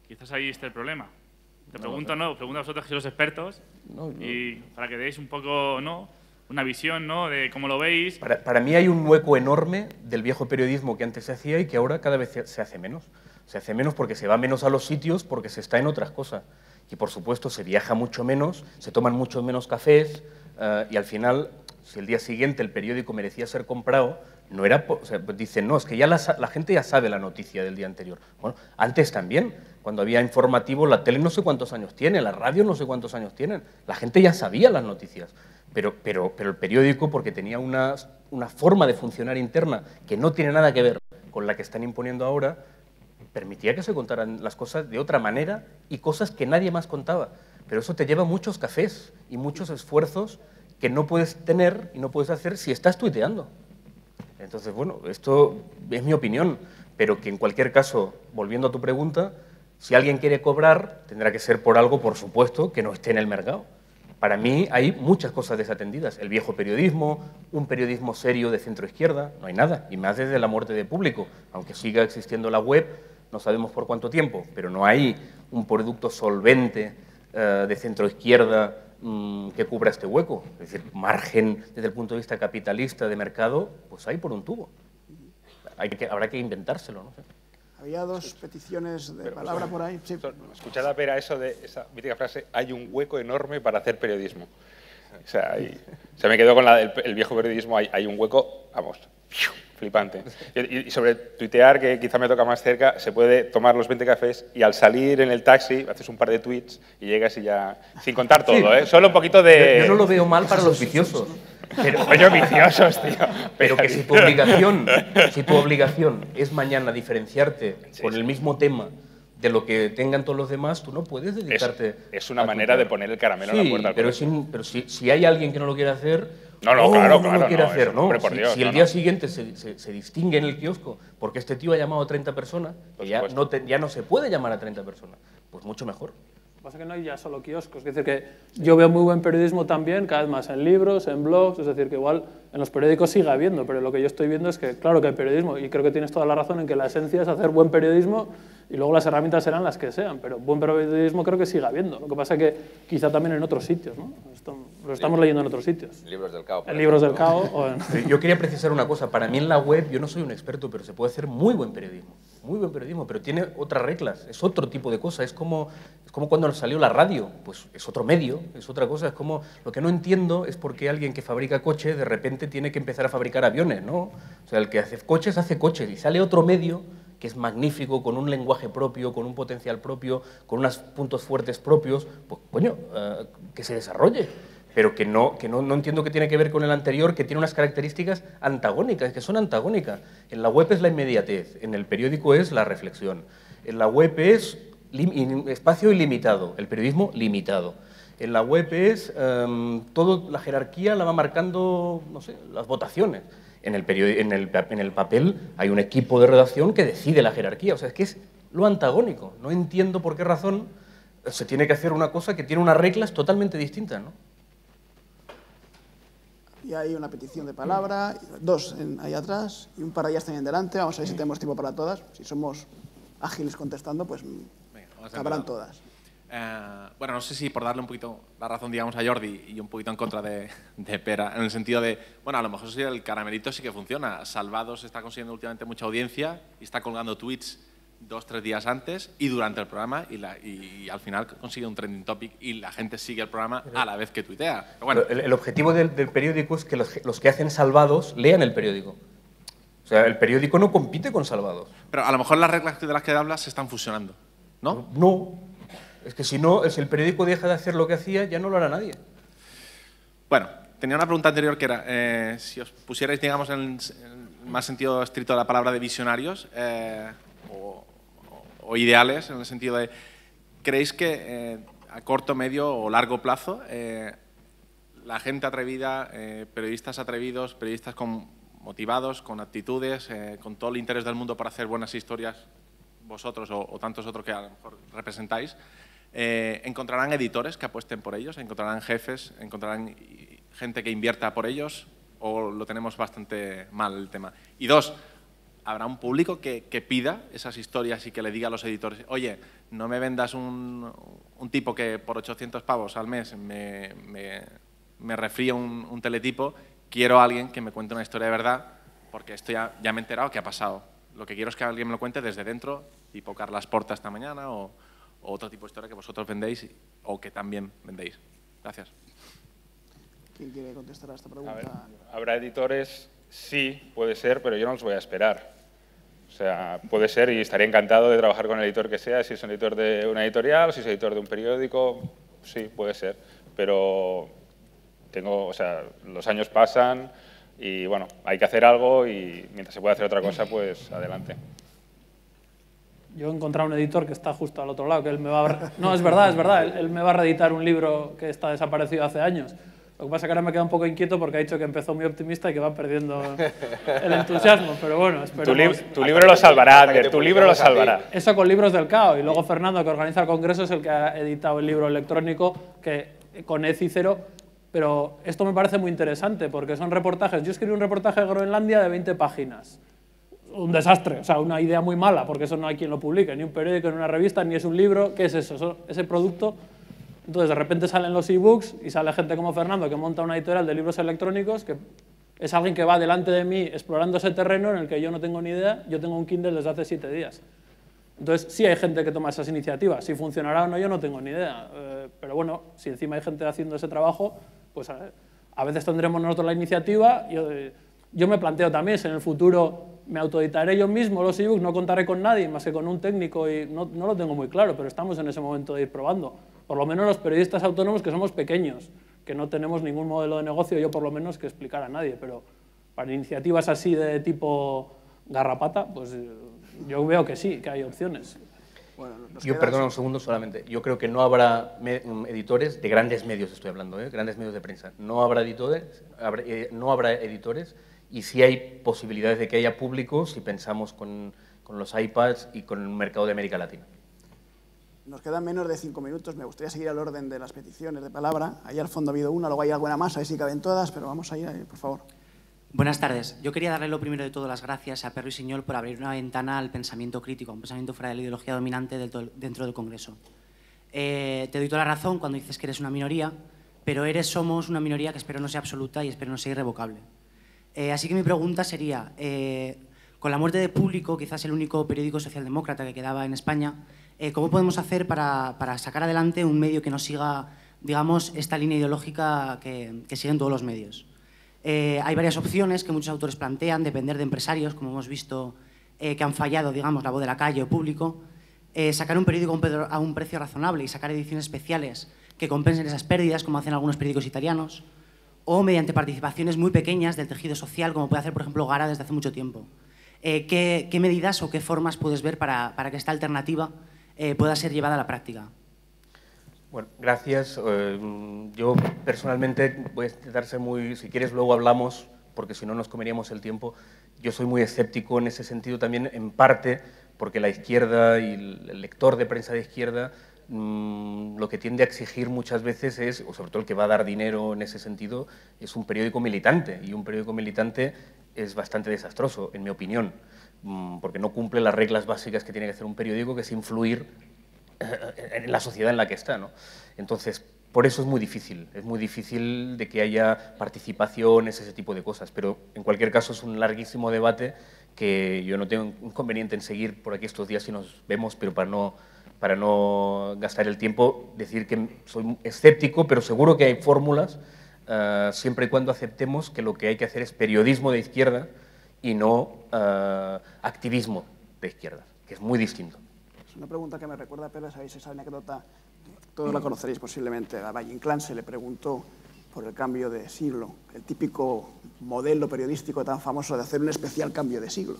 S8: Quizás ahí está el problema. Te pregunto, ¿no? Pregunto a vosotros que sois los expertos y para que deis un poco, ¿no? Una visión, ¿no? De cómo lo veis.
S5: Para mí hay un hueco enorme del viejo periodismo que antes se hacía y que ahora cada vez se hace menos. Se hace menos porque se va menos a los sitios, porque se está en otras cosas. Y, por supuesto, se viaja mucho menos, se toman mucho menos cafés y, al final, si el día siguiente el periódico merecía ser comprado, no era... O sea, dicen, no, es que ya la gente ya sabe la noticia del día anterior. Bueno, antes también, cuando había informativo, la tele no sé cuántos años tiene, la radio no sé cuántos años tienen. La gente ya sabía las noticias. Pero el periódico, porque tenía una forma de funcionar interna que no tiene nada que ver con la que están imponiendo ahora, permitía que se contaran las cosas de otra manera y cosas que nadie más contaba. Pero eso te lleva muchos cafés y muchos esfuerzos que no puedes tener y no puedes hacer si estás tuiteando. Entonces, bueno, esto es mi opinión, pero que en cualquier caso, volviendo a tu pregunta, si alguien quiere cobrar, tendrá que ser por algo, por supuesto, que no esté en el mercado. Para mí hay muchas cosas desatendidas. El viejo periodismo, un periodismo serio de centro-izquierda, no hay nada. Y más desde la muerte de Público. Aunque siga existiendo la web, no sabemos por cuánto tiempo, pero no hay un producto solvente de centro-izquierda que cubra este hueco. Es decir, margen desde el punto de vista capitalista de mercado, pues hay por un tubo. Habrá que inventárselo, no sé.
S1: Había dos peticiones de palabra por ahí. Sí.
S4: Escuchad a Pera eso de esa mítica frase, hay un hueco enorme para hacer periodismo. O sea, me quedó con el viejo periodismo, hay un hueco, vamos, flipante. Y sobre tuitear, que quizá me toca más cerca, se puede tomar los 20 cafés y al salir en el taxi haces un par de tweets y llegas y ya, sin contar todo, sí. Solo un poquito de...
S5: Yo no lo veo mal para los viciosos.
S4: Coño, viciosos, tío.
S5: Pero que si tu obligación es mañana diferenciarte con el mismo tema de lo que tengan todos los demás, tú no puedes dedicarte.
S4: Es una manera de poner el caramelo en la puerta.
S5: Pero si hay alguien que no lo quiere hacer,
S4: claro,
S5: no lo quiere hacer, ¿no?
S4: Hombre, por Dios,
S5: si el día siguiente se distingue en el kiosco porque este tío ha llamado a 30 personas, ya no se puede llamar a 30 personas, pues mucho mejor.
S2: Lo que pasa es que no hay ya solo kioscos, es decir, que yo veo muy buen periodismo también, cada vez más en libros, en blogs, es decir, que igual en los periódicos sigue habiendo, pero lo que yo estoy viendo es que, claro que hay periodismo, y creo que tienes toda la razón en que la esencia es hacer buen periodismo y luego las herramientas serán las que sean, pero buen periodismo creo que sigue habiendo. Lo que pasa es que quizá también en otros sitios, ¿no? Lo estamos leyendo en otros sitios.
S3: Libros del Cao.
S2: En Libros del Cao. O en...
S5: Yo quería precisar una cosa, para mí en la web, yo no soy un experto, pero se puede hacer muy buen periodismo, pero tiene otras reglas, es otro tipo de cosa, es como cuando nos salió la radio, pues es otro medio, es otra cosa, es como, lo que no entiendo es por qué alguien que fabrica coches de repente tiene que empezar a fabricar aviones, ¿no? O sea, el que hace coches y sale otro medio que es magnífico, con un lenguaje propio, con un potencial propio, con unos puntos fuertes propios, pues coño, que se desarrolle. Pero que no entiendo qué tiene que ver con el anterior, que tiene unas características antagónicas, que son antagónicas. En la web es la inmediatez, en el periódico es la reflexión. En la web es espacio ilimitado, el periodismo limitado. En la web es la jerarquía la va marcando, no sé, las votaciones. En el papel hay un equipo de redacción que decide la jerarquía. O sea, es que es lo antagónico. No entiendo por qué razón se tiene que hacer una cosa que tiene unas reglas totalmente distintas, ¿no?
S1: Y hay una petición de palabra, dos ahí atrás y un par allá también delante. Vamos a ver si tenemos tiempo para todas. Si somos ágiles contestando, pues cabrán todas.
S9: Bueno, no sé si por darle un poquito la razón, digamos, a Jordi y un poquito en contra de Pera, en el sentido de, bueno, a lo mejor sí el caramelito sí que funciona. Salvados está consiguiendo últimamente mucha audiencia y está colgando tweets 2-3 días antes y durante el programa y al final consigue un trending topic y la gente sigue el programa a la vez que tuitea. Pero bueno,
S5: el objetivo del periódico es que los que hacen Salvados lean el periódico. O sea, el periódico no compite con Salvados.
S9: Pero a lo mejor las reglas de las que hablas se están fusionando, ¿no?
S5: No. Es que si el periódico deja de hacer lo que hacía, ya no lo hará nadie.
S9: Bueno, tenía una pregunta anterior que era, si os pusierais, digamos, en el más sentido estricto de la palabra de visionarios, o ideales, en el sentido de, ¿creéis que a corto, medio o largo plazo la gente atrevida, periodistas atrevidos, periodistas motivados, con actitudes, con todo el interés del mundo para hacer buenas historias, vosotros o tantos otros que a lo mejor representáis, encontrarán editores que apuesten por ellos, encontrarán jefes, encontrarán gente que invierta por ellos, o lo tenemos bastante mal el tema? Y dos, ¿habrá un público que pida esas historias y que le diga a los editores, oye, no me vendas un tipo que por 800 pavos al mes me refríe un teletipo, quiero a alguien que me cuente una historia de verdad, porque esto ya me he enterado que ha pasado. Lo que quiero es que alguien me lo cuente desde dentro, tipo Carlas Porta esta mañana, o otro tipo de historia que vosotros vendéis o que también vendéis. Gracias.
S1: ¿Quién quiere contestar a esta pregunta?
S4: A ver, ¿habrá editores? Sí, puede ser, pero yo no los voy a esperar. O sea, puede ser y estaría encantado de trabajar con el editor que sea, si es un editor de una editorial, si es editor de un periódico, sí, puede ser. Pero los años pasan y, bueno, hay que hacer algo y mientras se pueda hacer otra cosa, pues adelante.
S2: Yo he encontrado un editor que está justo al otro lado, que él me va a... No, es verdad, él me va a reeditar un libro que está desaparecido hace años. Lo que pasa es que ahora me queda un poco inquieto porque ha dicho que empezó muy optimista y que va perdiendo el entusiasmo, pero bueno, esperemos.
S4: Tu libro lo salvará, Ander, tu libro lo salvará.
S2: Eso con Libros del Cao, y luego Fernando, que organiza el congreso, es el que ha editado el libro electrónico con E-Cicero, pero esto me parece muy interesante porque son reportajes. Yo escribí un reportaje de Groenlandia de 20 páginas. Un desastre, o sea, una idea muy mala, porque eso no hay quien lo publique, ni un periódico, ni una revista, ni es un libro. ¿Qué es eso? Ese producto. Entonces, de repente salen los e-books y sale gente como Fernando que monta una editorial de libros electrónicos, que es alguien que va delante de mí explorando ese terreno en el que yo no tengo ni idea. Yo tengo un Kindle desde hace 7 días. Entonces, sí hay gente que toma esas iniciativas. Si funcionará o no, yo no tengo ni idea. Pero bueno, si encima hay gente haciendo ese trabajo, pues a veces tendremos nosotros la iniciativa. Yo me planteo también si en el futuro me autoeditaré yo mismo los ebooks, no contaré con nadie más que con un técnico, y no lo tengo muy claro, pero estamos en ese momento de ir probando. Por lo menos los periodistas autónomos, que somos pequeños, que no tenemos ningún modelo de negocio, yo por lo menos, que explicar a nadie, pero para iniciativas así de tipo garrapata, pues yo veo que sí, que hay opciones.
S1: Bueno,
S5: yo, perdona un segundo solamente, yo creo que no habrá editores, de grandes medios estoy hablando, grandes medios de prensa, no habrá editores, y sí hay posibilidades de que haya público si pensamos con los iPads y con el mercado de América Latina.
S1: Nos quedan menos de 5 minutos, me gustaría seguir al orden de las peticiones de palabra. Ahí al fondo ha habido una, luego hay alguna más, ahí sí caben todas, pero vamos a ir, por favor.
S10: Buenas tardes. Yo quería darle lo primero de todo las gracias a Perro y Siñol por abrir una ventana al pensamiento crítico, un pensamiento fuera de la ideología dominante dentro del Congreso. Te doy toda la razón cuando dices que eres una minoría, pero somos una minoría que espero no sea absoluta y espero no sea irrevocable. Así que mi pregunta sería, con la muerte de Público, quizás el único periódico socialdemócrata que quedaba en España, ¿cómo podemos hacer para sacar adelante un medio que no siga, digamos, esta línea ideológica que siguen todos los medios? Hay varias opciones que muchos autores plantean, depender de empresarios, como hemos visto que han fallado, digamos, La Voz de la Calle o Público, sacar un periódico a un precio razonable y sacar ediciones especiales que compensen esas pérdidas, como hacen algunos periódicos italianos, o mediante participaciones muy pequeñas del tejido social, como puede hacer, por ejemplo, Gara desde hace mucho tiempo. ¿Qué medidas o qué formas puedes ver para que esta alternativa pueda ser llevada a la práctica?
S5: Bueno, gracias. Yo personalmente voy a intentar ser muy... Si quieres luego hablamos, porque si no nos comeríamos el tiempo. Yo soy muy escéptico en ese sentido también, en parte porque la izquierda y el lector de prensa de izquierda lo que tiende a exigir muchas veces es, o sobre todo el que va a dar dinero en ese sentido, es un periódico militante. Y un periódico militante es bastante desastroso, en mi opinión, porque no cumple las reglas básicas que tiene que hacer un periódico, que es influir en la sociedad en la que está, ¿no? Entonces, por eso es muy difícil de que haya participaciones, ese tipo de cosas, pero en cualquier caso es un larguísimo debate que yo no tengo inconveniente en seguir por aquí estos días si nos vemos, pero para no gastar el tiempo, decir que soy escéptico, pero seguro que hay fórmulas, siempre y cuando aceptemos que lo que hay que hacer es periodismo de izquierda y no activismo de izquierda, que es muy distinto.
S1: Es una pregunta que me recuerda, pero sabéis esa anécdota, todos la conoceréis posiblemente. A Valle Inclán se le preguntó por el cambio de siglo, el típico modelo periodístico tan famoso de hacer un especial cambio de siglo.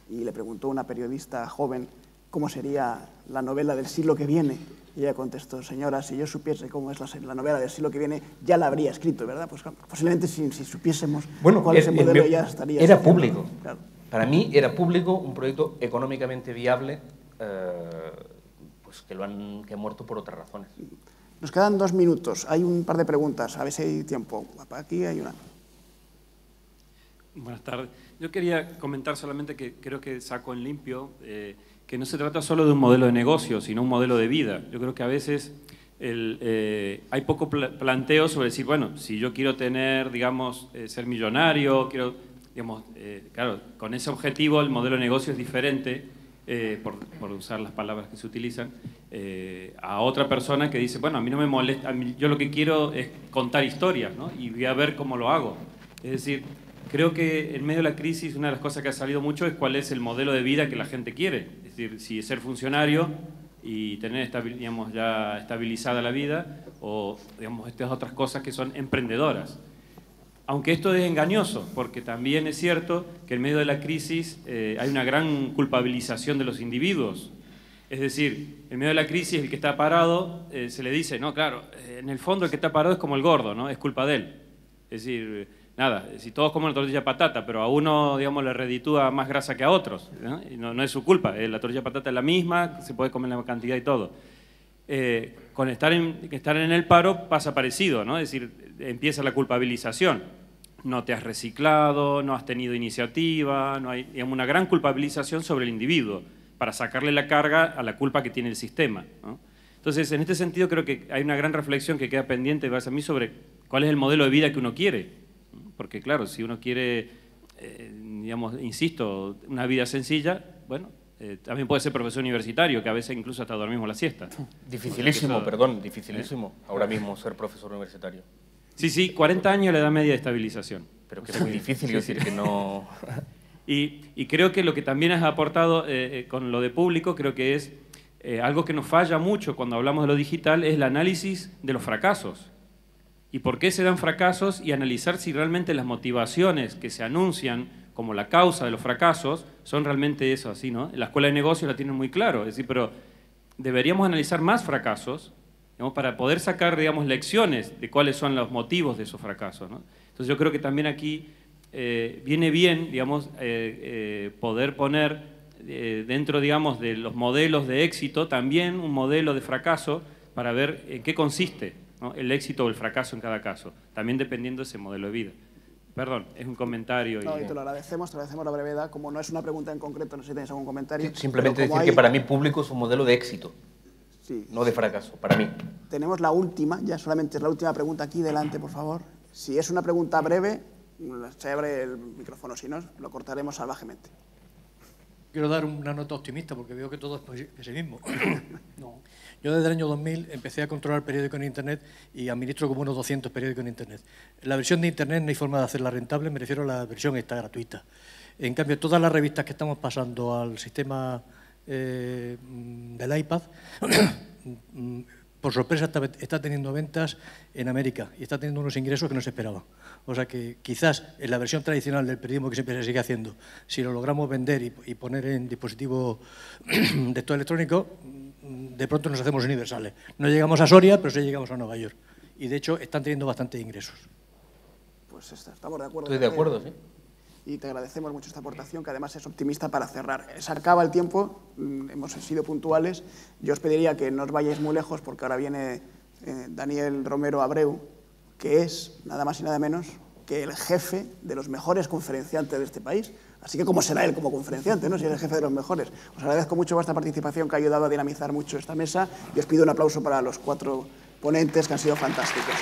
S1: Y le preguntó una periodista joven cómo sería la novela del siglo que viene. Y ella contestó, señora, si yo supiese cómo es la novela del siglo que viene, ya la habría escrito, ¿verdad? Pues posiblemente si supiésemos cuál es el modelo ya estaría...
S5: Era público. Claro. Para mí era público, un proyecto económicamente viable, pues que ha muerto por otras razones.
S1: Nos quedan 2 minutos. Hay un par de preguntas. A ver si hay tiempo. Aquí hay una.
S11: Buenas tardes. Yo quería comentar solamente que creo que saco en limpio que no se trata solo de un modelo de negocio, sino un modelo de vida. Yo creo que a veces hay poco planteo sobre decir, bueno, si yo quiero tener, digamos, ser millonario, quiero, digamos, claro, con ese objetivo el modelo de negocio es diferente. Por usar las palabras que se utilizan, a otra persona que dice, bueno, a mí no me molesta, yo lo que quiero es contar historias, ¿no? Y voy a ver cómo lo hago. Es decir, creo que en medio de la crisis una de las cosas que ha salido mucho es cuál es el modelo de vida que la gente quiere. Es decir, si es ser funcionario y tener, digamos, ya estabilizada la vida, o digamos, estas otras cosas que son emprendedoras. Aunque esto es engañoso, porque también es cierto que en medio de la crisis hay una gran culpabilización de los individuos. Es decir, en medio de la crisis el que está parado se le dice, no, claro, en el fondo el que está parado es como el gordo, ¿no? Es culpa de él. Es decir, nada, si todos comen la tortilla de patata, pero a uno, digamos, le reditúa más grasa que a otros, ¿no? Y no es su culpa, la tortilla de patata es la misma, se puede comer la cantidad y todo. Con estar en el paro pasa parecido, ¿no? Es decir, empieza la culpabilización. No te has reciclado, no has tenido iniciativa, no hay, digamos, una gran culpabilización sobre el individuo para sacarle la carga a la culpa que tiene el sistema, ¿no? Entonces, en este sentido creo que hay una gran reflexión que queda pendiente, me parece a mí, sobre cuál es el modelo de vida que uno quiere. Porque claro, si uno quiere, digamos, insisto, una vida sencilla, bueno, también puede ser profesor universitario, que a veces incluso hasta dormimos la siesta.
S5: Dificilísimo, perdón, dificilísimo ahora mismo ser profesor universitario.
S11: Sí, 40 años la edad media de estabilización.
S5: Pero que es muy difícil decir que no...
S11: Y creo que lo que también has aportado con lo de Público, creo que es algo que nos falla mucho cuando hablamos de lo digital, es el análisis de los fracasos. y por qué se dan fracasos y analizar si realmente las motivaciones que se anuncian como la causa de los fracasos son realmente eso, así, ¿no? En la Escuela de Negocios la tienen muy claro, es decir, pero deberíamos analizar más fracasos, digamos, para poder sacar, digamos, lecciones de cuáles son los motivos de esos fracasos, ¿no? Entonces yo creo que también aquí viene bien, digamos, poder poner dentro, digamos, de los modelos de éxito también un modelo de fracaso para ver en qué consiste, ¿no?, el éxito o el fracaso en cada caso, también dependiendo de ese modelo de vida. Perdón, es un comentario.
S1: No, y te lo agradecemos la brevedad. Como no es una pregunta en concreto, no sé si tenéis algún comentario.
S5: Simplemente decir que para mí público es un modelo de éxito, sí, no de fracaso, para mí.
S1: Tenemos la última, ya solamente es la última pregunta aquí delante, por favor. Si es una pregunta breve, se abre el micrófono, si no, lo cortaremos salvajemente.
S12: Quiero dar una nota optimista porque veo que todo es pesimismo. No. Yo desde el año 2000 empecé a controlar periódicos en Internet y administro como unos 200 periódicos en Internet. La versión de Internet no hay forma de hacerla rentable, me refiero a la versión esta gratuita. En cambio, todas las revistas que estamos pasando al sistema del iPad, por sorpresa está teniendo ventas en América y está teniendo unos ingresos que no se esperaban. O sea que quizás en la versión tradicional del periodismo que siempre se sigue haciendo, si lo logramos vender y poner en dispositivos de todo electrónico, de pronto nos hacemos universales. No llegamos a Soria, pero sí llegamos a Nueva York. Y de hecho están teniendo bastantes ingresos.
S1: Pues estamos de acuerdo.
S5: Estoy de acuerdo, sí.
S1: Y te agradecemos mucho esta aportación, que además es optimista para cerrar. Se acaba el tiempo, hemos sido puntuales. Yo os pediría que no os vayáis muy lejos, porque ahora viene Daniel Romero Abreu, que es nada más y nada menos que el jefe de los mejores conferenciantes de este país. Así que cómo será él como conferenciante, ¿no?, si es el jefe de los mejores. Os agradezco mucho vuestra participación, que ha ayudado a dinamizar mucho esta mesa, y os pido un aplauso para los 4 ponentes, que han sido fantásticos.